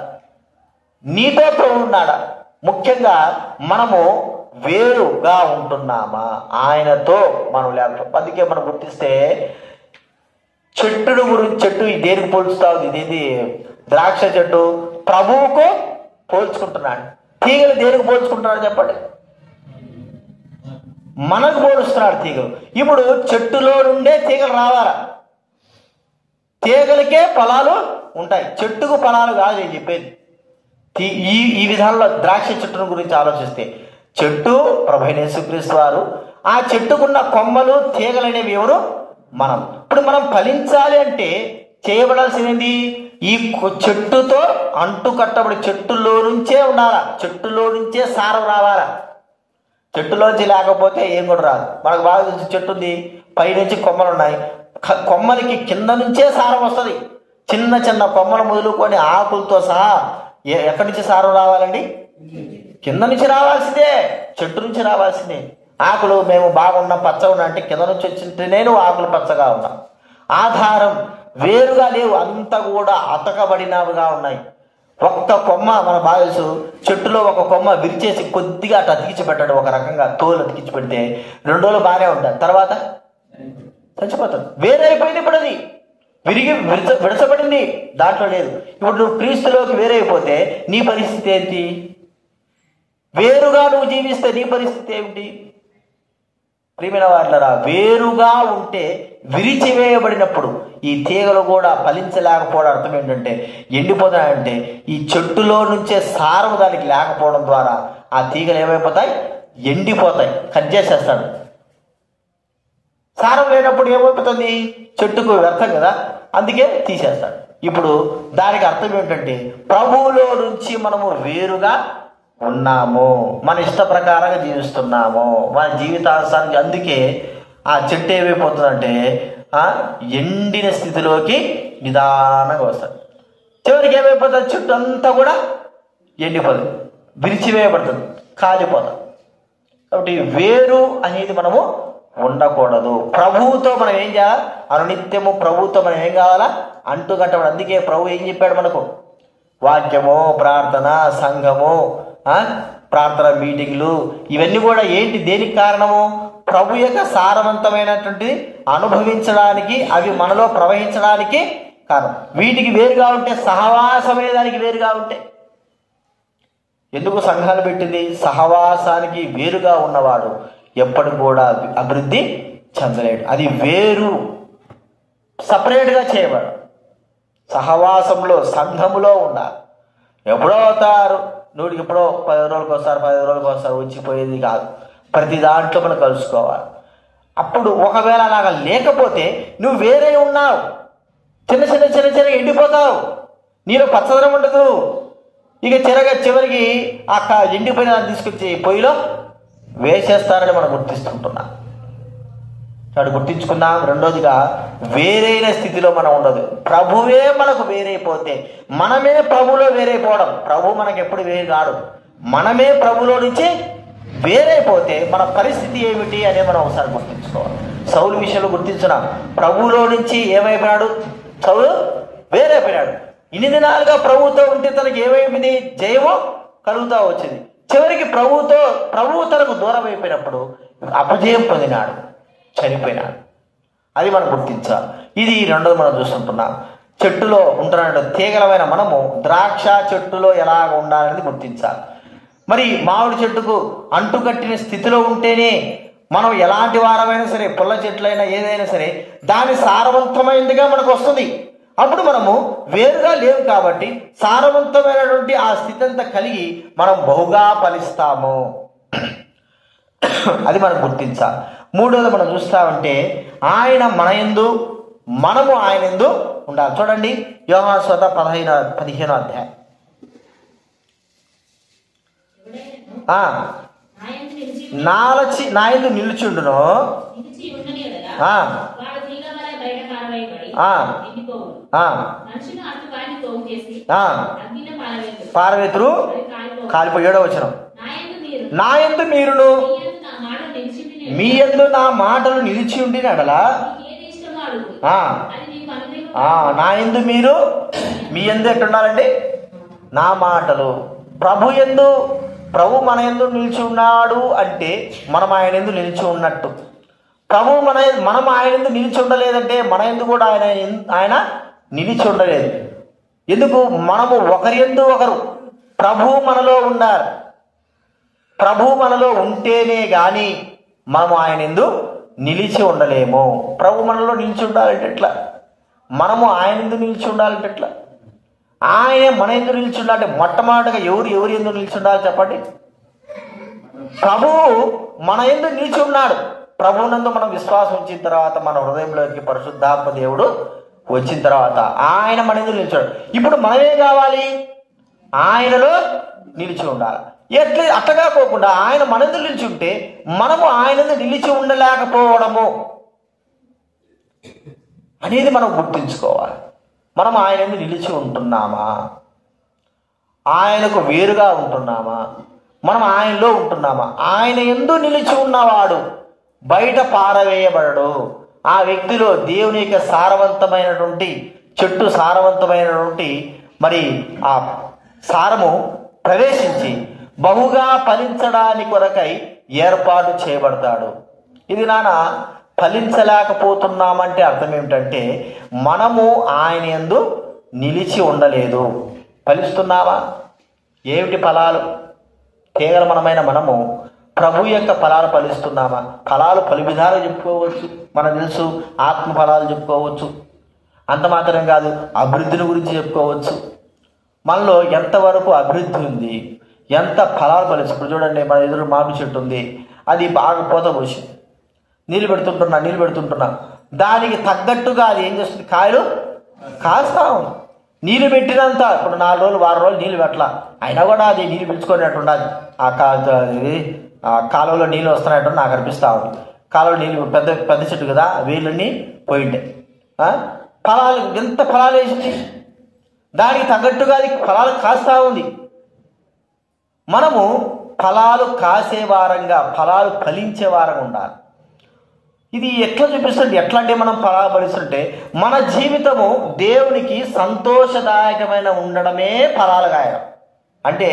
నీతో ప్రభు ఉన్నాడా? ముఖ్యంగా మనము వేరుగా ఉంటున్నామా? ఆయనతో మనం లేకపోతే. అందుకే మనం గుర్తిస్తే చెట్టును గురించి, చెట్టు దేనికి పోల్చుతావు, ఇదేంటి ద్రాక్ష చెట్టు ప్రభువుకు పోల్చుకుంటున్నాడు. తీగలు దేనికి పోల్చుకుంటున్నాడు చెప్పండి? మనకు పోలుస్తున్నాడు తీగలు. ఇప్పుడు చెట్టులో నుండే తీగలు రావాలా? తీగలకే ఫలాలు ఉంటాయి, చెట్టుకు ఫలాలు కాదు నేను చెప్పేది. ఈ విధానంలో ద్రాక్ష చెట్టును గురించి ఆలోచిస్తే చెట్టు ప్రభువైన యేసుక్రీస్తు వారు, ఆ చెట్టుకున్న కొమ్మలు తీగలు అనేవి ఎవరు? మనం. ఇప్పుడు మనం ఫలించాలి అంటే చేయబడాల్సింది ఈ చెట్టుతో అంటు కట్టబడి చెట్టులో నుంచే ఉండాలా, చెట్టులో నుంచే సారం రావాలా. చెట్టులోంచి లేకపోతే ఏం కూడా రాదు. మనకు బాగా తెలుసు, చెట్టు ఉంది, పైనుంచి కొమ్మలు ఉన్నాయి, కొమ్మలకి కింద నుంచే సారం వస్తుంది. చిన్న చిన్న కొమ్మలు మొదలుకొని ఆకులతో సహా ఎక్కడి నుంచి సారం రావాలండి? కింద నుంచి రావాల్సిందే, చెట్టు నుంచి రావాల్సిందే. ఆకులు మేము బాగున్నాం, పచ్చగా ఉన్నా అంటే కింద నుంచి వచ్చింటేనే ఆకులు పచ్చగా ఉన్నాం. ఆధారం వేరుగా లేవు, అంతా కూడా అతకబడినవిగా ఉన్నాయి. ఒక్క కొమ్మ మన బాగా తెలుసు, చెట్టులో ఒక కొమ్మ విరిచేసి కొద్దిగా అటు అతికించి పెట్టాడు, ఒక రకంగా తోలు అతికించి పెడితే 2 రోజులు బాగానే ఉంటుంది, తర్వాత చచ్చిపోతాడు. వేరే అయిపోయింది. ఇప్పుడు అది విరిగి విడచబడింది, దాంట్లో లేదు. ఇప్పుడు నువ్వు క్రీస్తులోకి వేరైపోతే నీ పరిస్థితి ఏంటి? వేరుగా నువ్వు జీవిస్తే నీ పరిస్థితి ఏమిటి? ప్రియమైన వారలారా, వేరుగా ఉంటే విరిచివేయబడినప్పుడు ఈ తీగలు కూడా ఫలించలేకపోవడం అర్థం ఏంటంటే ఎండిపోతాయంటే ఈ చెట్టులో నుంచే సారం దానికి లేకపోవడం ద్వారా ఆ తీగలు ఏమైపోతాయి? ఎండిపోతాయి, కట్ చేసేస్తాడు. సారం లేనప్పుడు ఏమైపోతుంది? చెట్టుకు వ్యర్థం కదా, అందుకే తీసేస్తాడు. ఇప్పుడు దానికి అర్థం ఏంటంటే ప్రభువులో నుంచి మనము వేరుగా ఉన్నాము, మన ఇష్ట ప్రకారంగా జీవిస్తున్నాము, మన జీవితాంశానికి. అందుకే ఆ చెట్టు ఏమైపోతుందంటే ఎండిన స్థితిలోకి నిదానంగా వస్తుంది. చివరికి ఏమైపోతుంది? చెట్టు అంతా కూడా ఎండిపోతుంది, విరిచివేయబడుతుంది, కాలిపోతుంది. కాబట్టి వేరు అనేది మనము ఉండకూడదు. ప్రభువుతో మనం ఏం చేయాలి? అనునిత్యము ప్రభువుతో మనం ఏం కావాలా? అంటుకట్టబడి. అందుకే ప్రభు ఏం చెప్పాడు మనకు? వాక్యము, ప్రార్థన, సంఘము, ప్రార్థన మీటింగ్లు, ఇవన్నీ కూడా ఏంటి? దేనికి కారణము? ప్రభు యొక్క సారవంతమైనటువంటి అనుభవించడానికి, అవి మనలో ప్రవహించడానికి కారణం. వీటికి వేరుగా ఉంటే, సహవాసమే దానికి వేరుగా ఉంటే. ఎందుకు సంఘాలు పెట్టింది? సహవాసానికి వేరుగా ఉన్నవాడు ఎప్పటి కూడా అభివృద్ధి చెందలేడు. అది వేరు, సపరేట్గా చేయబడు. సహవాసంలో, సంఘములో ఉండాలి. ఎప్పుడో అవుతారు, నూటికి ఎప్పుడో 10 రోజులకు ఒకసారి, 15 రోజులకు ఒకసారి వచ్చిపోయేది కాదు. ప్రతి దాంట్లో మనం కలుసుకోవాలి. అప్పుడు ఒకవేళ అలాగా లేకపోతే నువ్వు వేరే ఉన్నావు, చిన్న చిన్న చిన్న చిన్న ఎండిపోతావు, నీలో పచ్చదనం ఉండదు. ఇక చివరికి ఆ ఎండిపోయిన తీసుకొచ్చి పొయ్యిలో వేసేస్తారని మనం గుర్తిస్తుంటున్నాం. అటు గుర్తించుకుందాం. రెండోదిగా, వేరైన స్థితిలో మనం ఉండదు. ప్రభువే మనకు వేరైపోతే, మనమే ప్రభులో వేరైపోవడం. ప్రభు మనకు ఎప్పుడు వేరు కాడు, మనమే ప్రభులో నుంచి వేరైపోతే మన పరిస్థితి ఏమిటి అనేది మనం ఒకసారి గుర్తించుకోవాలి. సౌలు విషయంలో గుర్తించున్నాం. ప్రభులో నుంచి ఏమైపోయినాడు? సౌలు వేరైపోయినాడు. ఇన్ని దినాలుగా ప్రభువుతో ఉంటే తనకి ఏమైంది? జయము కలుగుతూ వచ్చింది. చివరికి ప్రభువు తనకు దూరం అయిపోయినప్పుడు అపజయం పొందినాడు, చనిపోయినాడు. అది మనం గుర్తించాలి. ఇది రెండోది మనం చూస్తుంటున్నాం. చెట్టులో ఉంటున్న తీగలమైన మనము ద్రాక్ష చెట్టులో ఎలాగ ఉండాలనేది గుర్తించాలి. మరి మామిడి చెట్టుకు అంటుకట్టిన స్థితిలో ఉంటేనే మనం ఎలాంటి వారమైనా సరే, పుల్ల చెట్లైనా ఏదైనా సరే దాని సారవంతమైనదిగా మనకు వస్తుంది. అప్పుడు మనము వేరుగా లేవు కాబట్టి సారవంతమైనటువంటి ఆ స్థితి అంతా కలిగి మనం బహుగా ఫలిస్తాము. అది మనం గుర్తించాలి. మూడోది మనం చూస్తామంటే ఆయన మన యందు, మనము ఆయన యందు ఉండాలి. చూడండి, యోహాను సువార్త 15వ అధ్యాయం. నా యందు నిలుచుండును, పారవేతురు కాలిపోయి. 7వ వచనం, నా యందు మీరును మీ యందు నా మాటలు నిలిచి ఉండిన ఎడల, నా యందు మీరు, మీ యందు ఎట్టుండాలండి? నా మాటలు. ప్రభు మన యందు నిలిచి ఉన్నాడు అంటే మనం ఆయన యందు నిలిచి ఉన్నట్టు. మనం ఆయన యందు నిలిచి ఉండలేదంటే మన యందు కూడా ఆయన నిలిచి ఉండలేదు. ఎందుకు? మనము ఒకరి యందు ఒకరు, ప్రభువు మనలో ఉండాలి. ప్రభువు మనలో ఉంటేనే గాని మనము ఆయన యందు నిలిచి ఉండలేము. ప్రభు మనలో నిలిచి ఉండాలంటే ఎట్లా? మనము ఆయన యందు నిలిచి ఉండాలంటే ఎట్లా? ఆయన మన యందు నిలిచి ఉండాలంటే మొట్టమొదటిగా ఎవరి యందు నిలిచి ఉండాలి చెప్పండి? ప్రభువు మన యందు నిలిచి ఉన్నాడు. ప్రభువునందు మనం విశ్వాసం ఉంచిన తర్వాత మన హృదయంలోకి పరిశుద్ధాత్మ దేవుడు వచ్చిన తర్వాత ఆయన మన యందు నిలిచాడు. ఇప్పుడు మనమేం కావాలి? ఆయనలో నిలిచి ఉండాలి. అట్టగా పోకుండా ఆయన మన యందు నిలిచి ఉంటే మనము ఆయన యందు నిలిచి ఉండలేకపోవడము అనేది మనం గుర్తించుకోవాలి. మనం ఆయన యందు నిలిచి ఉంటున్నామా? ఆయనకు వేరుగా ఉంటున్నామా? మనం ఆయనలో ఉంటున్నామా? ఆయన యందు నిలిచి ఉన్నవాడు బయట పారవేయబడడు. ఆ వ్యక్తిలో దేవుని యొక్క సారవంతమైనటువంటి చెట్టు, సారవంతమైనటువంటి మరి ఆ సారము ప్రవేశించి బహుగా ఫలించడానికి కొరకై ఏర్పాటు చేయబడతాడు. ఇది ఫలించలేకపోతున్నామంటే అర్థం ఏమిటంటే మనము ఆయన యందు నిలిచి ఉండలేదు. ఫలిస్తున్నావా? ఏమిటి ఫలాలు? కేవలమైన మనము ప్రభు యొక్క ఫలాలు ఫలిస్తున్నామా? ఫలాలు పలు విధాలు చెప్పుకోవచ్చు. మనకు తెలుసు, ఆత్మ ఫలాలు చెప్పుకోవచ్చు. అంత మాత్రం కాదు, అభివృద్ధిని గురించి చెప్పుకోవచ్చు. మనలో ఎంతవరకు అభివృద్ధి ఉంది, ఎంత ఫలాలు ఫలిస్తుంది. ఇప్పుడు చూడండి, మన ఎదురు మామిడి చెట్టు ఉంది, అది బాగా పూత పోసి నీళ్ళు పెడుతుంటున్నా దానికి తగ్గట్టుగా అది ఏం చేస్తుంది? కాయలు కాస్తా ఉంది. నీళ్ళు పెట్టినంత ఇప్పుడు 4 రోజులు 6 రోజులు నీళ్ళు పెట్టాల, అయినా కూడా అది నీళ్ళు పిలుచుకునేట్టు ఉండాలి. ఆ కాలువలో నీళ్ళు వస్తున్నట్టు నాకు అనిపిస్తూ ఉంది. కాలువలో నీళ్ళు పెద్ద చెట్టు కదా, వేళ్ళన్నీ పోయింటాయి. ఫలాలు ఎంత ఫలాలు వేసింది, దానికి తగ్గట్టుగా అది ఫలాలు కాస్తా ఉంది. మనము ఫలాలు కాసే వారంగా, ఫలాలు ఫలించే వారంగా ఉండాలి. ఇది ఎట్లా చూపిస్తుంది? ఎట్లా అంటే మనం ఫలాలు ఫలిస్తుంటే మన జీవితము దేవునికి సంతోషదాయకమైన ఉండడమే ఫలాలు కాయడం. అంటే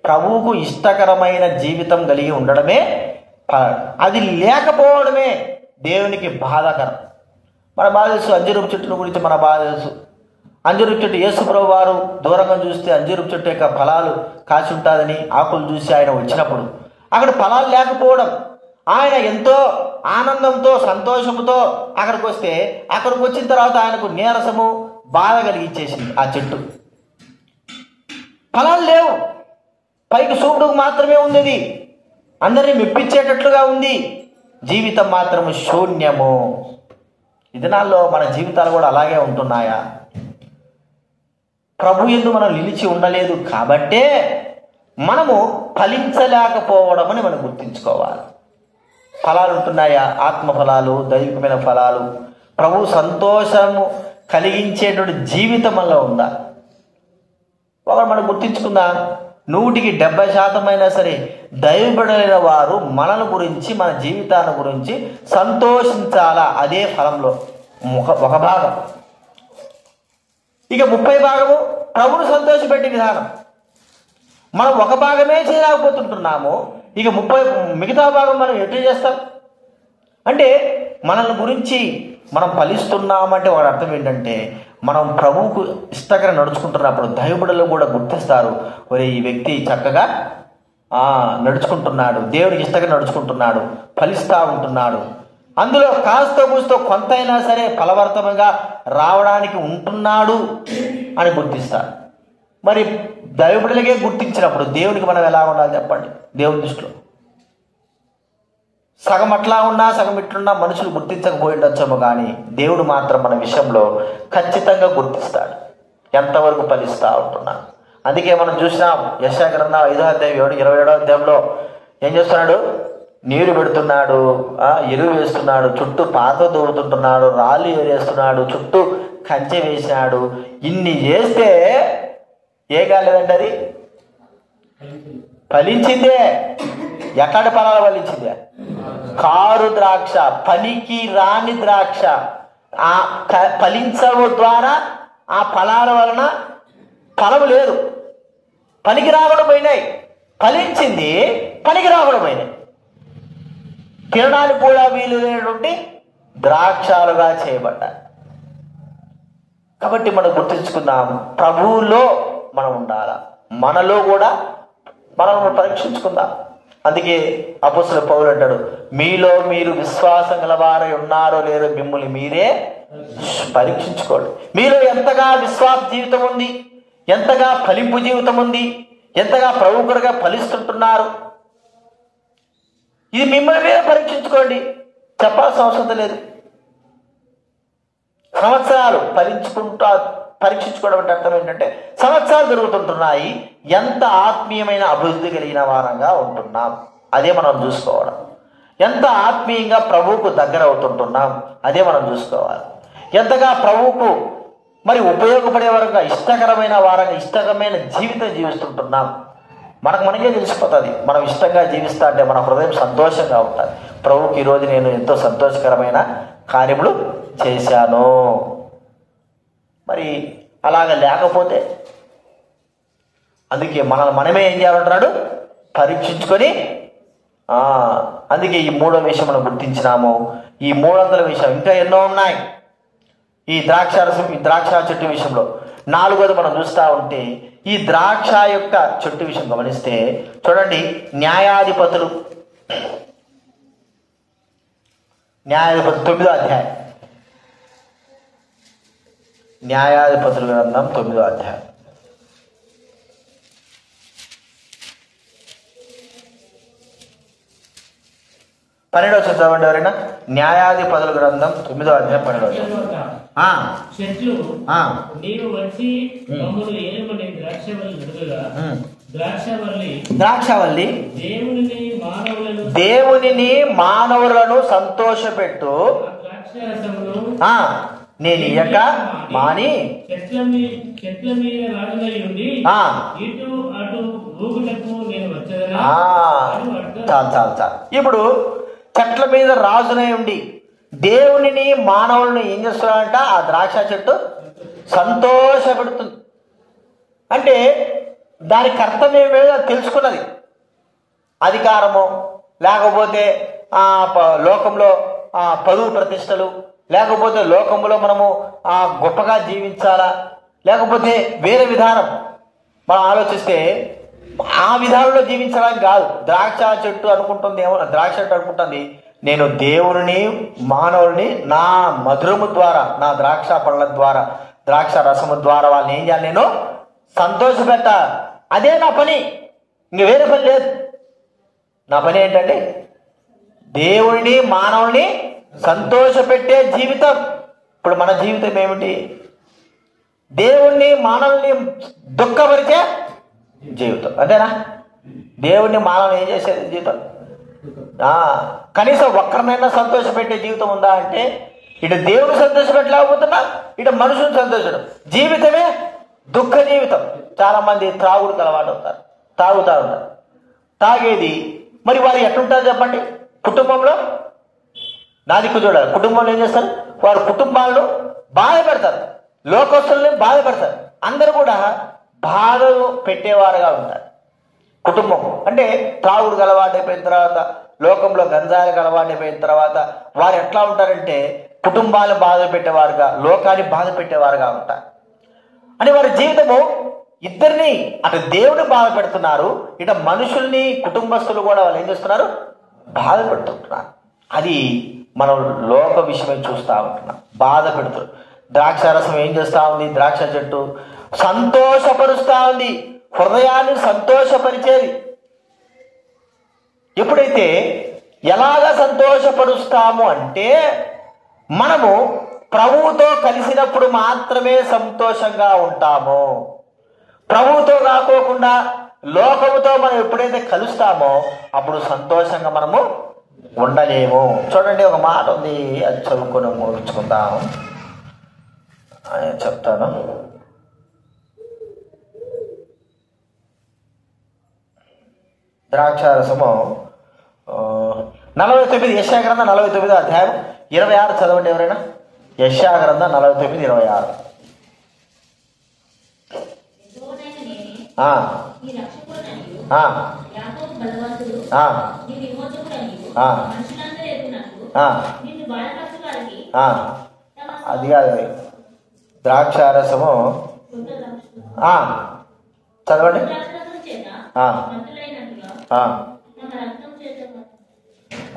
ప్రభువుకు ఇష్టకరమైన జీవితం కలిగి ఉండడమే ఫలాలు. అది లేకపోవడమే దేవునికి బాధాకరం. మన బాధ తెలుసు, అంజూరపు చెట్టుల గురించి మన బాధ తెలుసు. అంజూరపు చెట్టు యేసుప్రభు వారు దూరంగా చూస్తే అంజూరపు చెట్టు యొక్క ఫలాలు కాసి ఉంటుందని ఆకులు చూసి ఆయన వచ్చినప్పుడు అక్కడ ఫలాలు లేకపోవడం, ఆయన ఎంతో ఆనందంతో సంతోషంతో అక్కడికి వస్తే, అక్కడికి వచ్చిన తర్వాత ఆయనకు నీరసము బాధ కలిగించేసింది. ఆ చెట్టు ఫలాలు లేవు, పైకి చూపుడుకు మాత్రమే ఉంది, అందరినీ మెప్పించేటట్లుగా ఉంది, జీవితం మాత్రము శూన్యము. ఈ దినాల్లో మన జీవితాలు కూడా అలాగే ఉంటున్నాయా? ప్రభు యందు మనం నిలిచి ఉండలేదు కాబట్టే మనము ఫలించలేకపోవడం అని మనం గుర్తించుకోవాలి. ఫలాలు ఉంటున్నాయా? ఆత్మ ఫలాలు, దైవికమైన ఫలాలు, ప్రభు సంతోషము కలిగించేటువంటి జీవితం మనలో ఉందా? ఒకరు మనం గుర్తించుకుందాం, 100% అయినా సరే దైవబడైన వారు మనల గురించి, మన జీవితాన్ని గురించి సంతోషించాలా. అదే ఫలంలో ఒక భాగం. ఇక 30 భాగము ప్రభువును సంతోషపెట్టే విధానం. మనం ఒక భాగమే చేయలేకపోతుంటున్నాము, ఇక మిగతా భాగం మనం ఎట్లా చేస్తాం? అంటే మనల్ని గురించి మనం ఫలిస్తున్నామంటే వాడి అర్థం ఏంటంటే, మనం ప్రభువుకు ఇష్టంగా నడుచుకుంటున్నప్పుడు దైవబిడ్డలు కూడా గుర్తిస్తారు, ఒరే ఈ వ్యక్తి చక్కగా నడుచుకుంటున్నాడు, దేవుడికి ఇష్టంగా నడుచుకుంటున్నాడు, ఫలిస్తూ ఉంటున్నాడు, అందులో కాస్త కూస్తో కొంతైనా సరే ఫలవర్తమంగా రావడానికి ఉంటున్నాడు అని గుర్తిస్తారు. మరి దైవబిడ్డలకే గుర్తించినప్పుడు దేవునికి మనం ఎలా ఉండాలి చెప్పండి? దేవుని దృష్టిలో సగం అట్లా ఉన్నా సగం ఇట్లున్నా మనుషులు గుర్తించకపోయిండొచ్చేమో, కానీ దేవుడు మాత్రం మన విషయంలో ఖచ్చితంగా గుర్తిస్తాడు, ఎంతవరకు ఫలిస్తూ ఉంటున్నా. అందుకే మనం చూసినాం యెషయా గ్రంథం 5వ అధ్యాయం 27వ అధ్యాయంలో ఏం చేస్తున్నాడు? నీరు పెడుతున్నాడు, ఎరువు వేస్తున్నాడు, చుట్టూ పాత దూరుతుంటున్నాడు, రాళ్ళు ఏరేస్తున్నాడు, చుట్టూ కంచె వేసినాడు. ఇన్ని చేస్తే ఏ కాలేదంటే అది ఫలించిందే. ఎక్కడి ఫలాలు ఫలించిందే? కారు ద్రాక్ష, పనికి రాని ద్రాక్ష. ఆ ఫలించడం ద్వారా ఆ ఫలాల వలన ఫలము లేదు, పనికి రాకుండా పోయినాయి. ఫలించింది, పనికి రాకుండా పోయినాయి. తినడానికి కూడా వీలు లేనటువంటి ద్రాక్షాలుగా చేయబడ్డాయి. కాబట్టి మనం గుర్తించుకుందాం, ప్రభువులో మనం ఉండాలా, మనలో కూడా మనం పరీక్షించుకుందాం. అందుకే అపోస్తలుడు పౌలు అంటాడు, మీలో మీరు విశ్వాసం గలవారై ఉన్నారో లేరో మిమ్మల్ని మీరే పరీక్షించుకోండి. మీలో ఎంతగా విశ్వాస జీవితం ఉంది, ఎంతగా ఫలింపు జీవితం ఉంది, ఎంతగా ప్రభువుగా ఫలిస్తుంటున్నారు, ఇది మిమ్మల్ని మీరే పరీక్షించుకోండి. చెప్పాల్సిన అవసరం లేదు. సంవత్సరాలు పరీక్షించుకోవడం అంటే అర్థం ఏంటంటే, సంవత్సరాలు జరుగుతుంటున్నాయి, ఎంత ఆత్మీయమైన అభివృద్ధి కలిగిన వారంగా ఉంటున్నాం, అదే మనం చూసుకోవడం. ఎంత ఆత్మీయంగా ప్రభువుకు దగ్గర అవుతుంటున్నాం, అదే మనం చూసుకోవాలి. ఎంతగా ప్రభువుకు మరి ఉపయోగపడే వారంగా, ఇష్టకరమైన వారంగా, ఇష్టకరమైన జీవితం జీవిస్తుంటున్నాం, మనకే తెలిసిపోతుంది. మనం ఇష్టంగా జీవిస్తా అంటే మన హృదయం సంతోషంగా ఉంటుంది. ప్రభువుకి ఈరోజు నేను ఎంతో సంతోషకరమైన కార్యములు చేశాను. మరి అలాగ లేకపోతే, అందుకే మనమే ఏం చేయాలంటున్నాడు? పరీక్షించుకొని. అందుకే ఈ 3వ విషయం మనం గుర్తించినాము. ఈ 300 విషయం ఇంకా ఎన్నో ఉన్నాయి ఈ ద్రాక్ష చెట్టు విషయంలో. 4వది మనం చూస్తూ ఉంటే, ఈ ద్రాక్ష యొక్క చెట్టు విషయం గమనిస్తే చూడండి, న్యాయాధిపతులు 9వ అధ్యాయం, న్యాయాధిపతుల గ్రంథం 9వ అధ్యాయం 12వ చదవండి ఎవరైనా. న్యాయాధిపతుల గ్రంథం 9వ అధ్యాయం 12వ చెట్లు నీవు వచ్చి మమ్మల్ని ఏలుమని ద్రాక్షవల్లి దేవునిని మానవులను సంతోషపెట్టు, నేను ఇయ్యక మాని చెట్ల మీద రాజులై ఉండి ఇటు అటు ఊగుటకు నేను వచ్చేదనా. చాలు. ఇప్పుడు చెట్ల మీద రాజునై ఉండి దేవునిని మానవులను ఏం చేస్తున్నాడంట? ఆ ద్రాక్ష చెట్టు సంతోషపెడుతుంది. అంటే దాని కర్తవ్యం ఏదో తెలుసుకున్నది. అధికారము, లేకపోతే లోకంలో పరువు ప్రతిష్టలు, లేకపోతే లోకంలో మనము గొప్పగా జీవించాలా, లేకపోతే వేరే విధానం మనం ఆలోచిస్తే ఆ విధానంలో జీవించడానికి కాదు. ద్రాక్ష చెట్టు అనుకుంటుంది ద్రాక్ష చెట్టు అనుకుంటుంది, నేను దేవుని మానవుల్ని నా మధురము ద్వారా, నా ద్రాక్ష పళ్ళ ద్వారా, ద్రాక్ష రసము ద్వారా వాళ్ళని ఏం చేయాలి? నేను సంతోషపెట్ట. అదే నా పని, ఇంక వేరే పని లేదు. నా పని ఏంటంటే దేవుడిని మానవుల్ని సంతోషపెట్టే జీవితం. ఇప్పుడు మన జీవితం ఏమిటి? దేవుణ్ణి మానవుల్ని దుఃఖపరిచే జీవితం, అంతేనా? దేవుణ్ణి మానవుని ఏం చేసేది జీవితం? కనీసం ఒక్కరినైనా సంతోషపెట్టే జీవితం ఉందా అంటే, ఇటు దేవుని సంతోషపెట్టలేకపోతున్నా, ఇటు మనుషుని సంతోషం. జీవితమే దుఃఖ జీవితం. చాలా మంది త్రాగుడికి అలవాటు అవుతారు, తాగుతూ ఉంటారు. తాగేది మరి వారు ఎట్లుంటారు చెప్పండి? కుటుంబంలో నా దిక్కు చూడాలి. కుటుంబంలో ఏం చేస్తారు? వారు కుటుంబాలను బాధ పెడతారు, లోకస్తుల్ని బాధ పెడతారు. అందరూ కూడా బాధలు పెట్టేవారుగా ఉంటారు. కుటుంబం అంటే త్రాగుడుకు అలవాటైపోయిన తర్వాత, లోకంలో గంజాయిలకు అలవాటైపోయిన తర్వాత వారు ఎట్లా ఉంటారంటే కుటుంబాలు బాధ పెట్టేవారుగా, లోకాన్ని బాధ పెట్టేవారుగా ఉంటారు. అని వారి జీవితము ఇద్దరిని, అటు దేవుని బాధ పెడుతున్నారు, ఇటు మనుషుల్ని, కుటుంబస్తులు కూడా వాళ్ళు ఏం చేస్తున్నారు, బాధ పెడుతుంటున్నారు. అది మనం లోక విషయమే చూస్తూ ఉంటున్నాం. బాధ పెడుతున్నారు. ద్రాక్షారసం ఏం చేస్తూ ఉంది? ద్రాక్ష చెట్టు సంతోషపరుస్తూ ఉంది, హృదయాన్ని సంతోషపరిచేది. ఎప్పుడైతే ఎలాగ సంతోషపరుస్తాము అంటే మనము ప్రభువుతో కలిసినప్పుడు మాత్రమే సంతోషంగా ఉంటాము. ప్రభువుతో కాకోకుండా లోకముతో మనం ఎప్పుడైతే కలుస్తామో అప్పుడు సంతోషంగా మనము ఉండలేము. చూడండి, ఒక మాట ఉంది, అది చదువుకొని ముగించుకుందాం. చెప్తాను. ద్రాక్షారసము 49, యెషయా గ్రంథం 49వ అధ్యాయం 26 చదవండి ఎవరైనా. యెషయా గ్రంథం 49:26. అది కాదు, ద్రాక్షారసము చదవండి.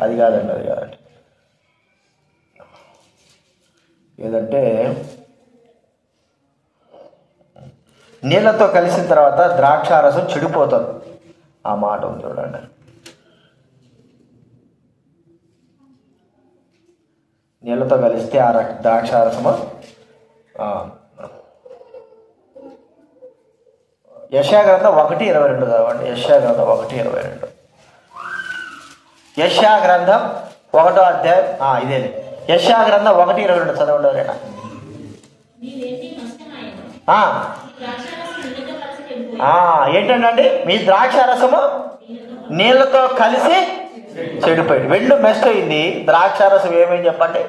అది కాదండి, అది కాదండి. ఏదంటే నీళ్ళతో కలిసిన తర్వాత ద్రాక్షారసం చెడిపోతుంది. ఆ మాట ఉంది చూడండి. నీళ్ళతో కలిస్తే ఆ ద్రాక్షారసము యెషయా గ్రంథం 1:22 చదవండి. యెషయా గ్రంథం 1:22. యెషయా గ్రంథం 1వ అధ్యాయం ఇదే. యెషయా గ్రంథం 1:22 చదవండి ఎవరైనా. ఏంటంటే మీ ద్రాక్షారసము నీళ్ళతో కలిసి చెడిపోయింది. వెండు మెస్ట్ అయింది. ద్రాక్షారసం ఏమైంది చెప్పండి?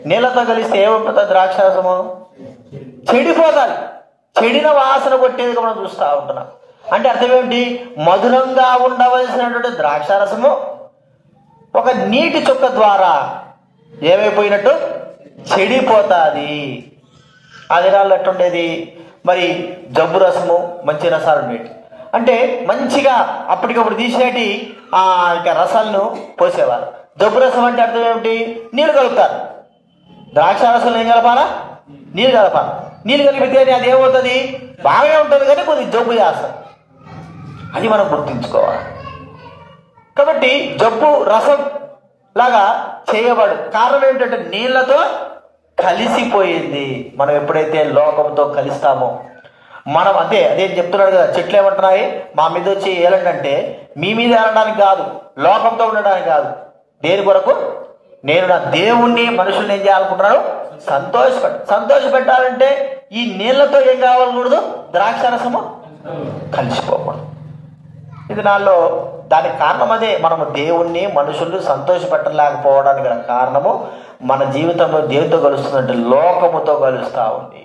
నీళ్ళతో కలిస్తే ఏమైపోతుంది? ద్రాక్షారసము చెడిపోతుంది. చెడిన వాసన కొట్టేదిగా మనం చూస్తూ ఉంటున్నాం. అంటే అర్థం ఏమిటి? మధురంగా ఉండవలసినటువంటి ద్రాక్షారసము ఒక నీటి చుక్క ద్వారా ఏమైపోయినట్టు చెడిపోతుంది. ఆ దినాల్లో ఎట్టుండేది మరి? జబ్బు రసము, మంచి రసాలు ఉండేవి. అంటే మంచిగా అప్పటికప్పుడు తీసినట్టు రసాలను పోసేవారు. జబ్బు రసం అంటే అర్థం ఏమిటి? నీళ్ళు కలుపుతారు. ద్రాక్షారసంలో ఏం కలపాలా? నీళ్ళు కలపాలి. నీళ్ళు కలిపితే అది ఏమవుతుంది? బాగానే ఉంటుంది కానీ కొద్దిగా జబ్బు చేస్తుంది. అది మనం గుర్తుంచుకోవాలి. కాబట్టి జబ్బు రసం లాగా చేయబడు. కారణం ఏంటంటే నీళ్లతో కలిసిపోయింది. మనం ఎప్పుడైతే లోకంతో కలిస్తామో మనం అదే చెప్తున్నాడు కదా, చెట్లు ఏమంటున్నాయి? మా మీద వచ్చి ఏలంటే మీ మీద ఏలడానికి కాదు, లోకంతో ఉండడానికి కాదు. దేని కొరకు? నేను నా దేవుణ్ణి, మనుషుల్ని ఏం చేయాలనుకుంటున్నాను? సంతోషపెట్టాలంటే ఈ నీళ్లతో ఏం కావాలకూడదు? ద్రాక్షారసము కలిసిపోకూడదు. ఇది నాలో దానికి కారణం అదే. మనము దేవుణ్ణి, మనుషుల్ని సంతోషపెట్టలేకపోవడానికి గల కారణము మన జీవితంలో దేవునితో కలుస్తుందంటే లోకముతో కలుస్తూ ఉంది.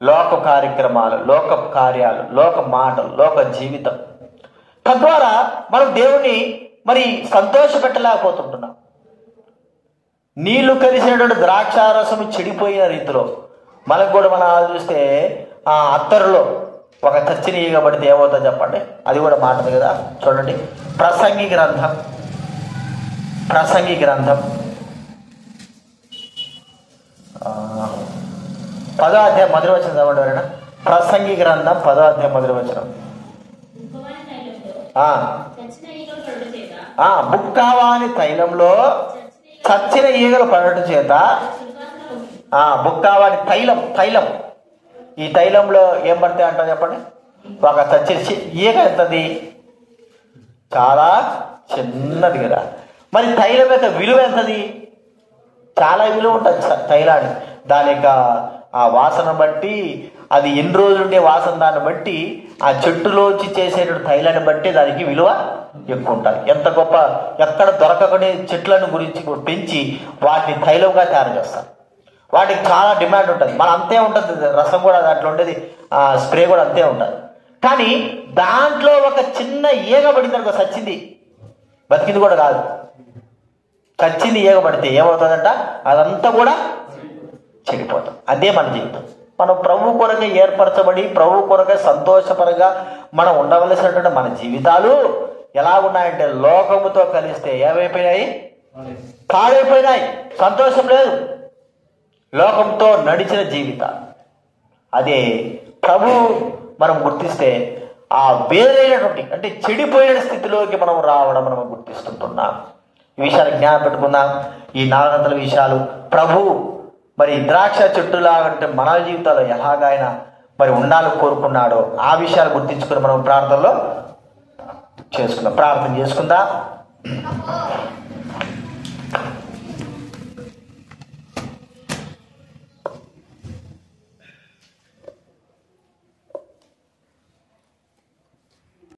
లోక కార్యక్రమాలు, లోక కార్యాలు, లోక మాటలు, లోక జీవితం. తద్వారా మనం దేవుణ్ణి మరి సంతోషపెట్టలేకపోతుంటున్నాం. నీళ్లు కలిసినటువంటి ద్రాక్షారసము చెడిపోయిన రీతిలో మనకు కూడా మనం చూస్తే అత్తరులో ఒక చచ్చిన ఈగ పడితే ఏమవుతుందో చెప్పండి. అది కూడా మాటది కదా. చూడండి, ప్రసంగి గ్రంథం 10వ అధ్యాయం 1వ వచనం చదవండి ఎవరైనా. ప్రసంగి గ్రంథం 10వ అధ్యాయం 1వ వచనం. బుక్కవాని తైలంలో చచ్చిన ఈగలు పడటం చేత, బుక్కవాని తైలం ఈ తైలంలో ఏం పడతాయి అంటారు చెప్పండి? ఒక చచ్చిన ఈగ ఎంతది? చాలా చిన్నది కదా. మరి తైలం యొక్క విలువ ఎంతది? చాలా విలువ ఉంటుంది తైలానికి. దాని యొక్క ఆ వాసన బట్టి, అది ఎన్ని రోజులు ఉండే వాసన దాన్ని బట్టి, ఆ చెట్టులోంచి చేసేటువంటి తైలాన్ని బట్టి దానికి విలువ ఎక్కువ ఉంటుంది. ఎంత గొప్ప, ఎక్కడ దొరకకనే చెట్లను గురించి పెంచి వాటిని తైలంగా తయారు చేస్తారు. వాటికి చాలా డిమాండ్ ఉంటుంది. మన అంతే ఉంటుంది, రసం కూడా దాంట్లో ఉండేది, స్ప్రే కూడా అంతే ఉంటుంది. కానీ దాంట్లో ఒక చిన్న ఈగ పడింది అనుకో, సచ్చింది, బతికింది కూడా కాదు, చచ్చింది ఈగ పడితే ఏమవుతుందంట, అదంతా కూడా చెడిపోతాం. అదే మన జీవితం. మనం ప్రభు కొరకే ఏర్పరచబడి ప్రభు కొరకే సంతోషపరంగా మనం ఉండవలసినటువంటి మన జీవితాలు ఎలా ఉన్నాయంటే లోకముతో కలిస్తే ఏమైపోయినాయి, పాడైపోయినాయి. సంతోషం లేదు, లోకంతో నడిచిన జీవితాలు. అదే ప్రభు మనం గుర్తిస్తే ఆ వేరైనటువంటి అంటే చెడిపోయిన స్థితిలోకి మనం రావడం మనం గుర్తిస్తుంటున్నాం. ఈ విషయాలు జ్ఞాపకం పెట్టుకుందాం. ఈ 4 గంటల విషయాలు ప్రభు మరి ద్రాక్ష చెట్టులా అంటే మన జీవితాల్లో ఎలాగైనా మరి ఉండాలని కోరుకున్నాడో ఆ విషయాలు గుర్తించుకుని మనం ప్రార్థన చేసుకుందాం.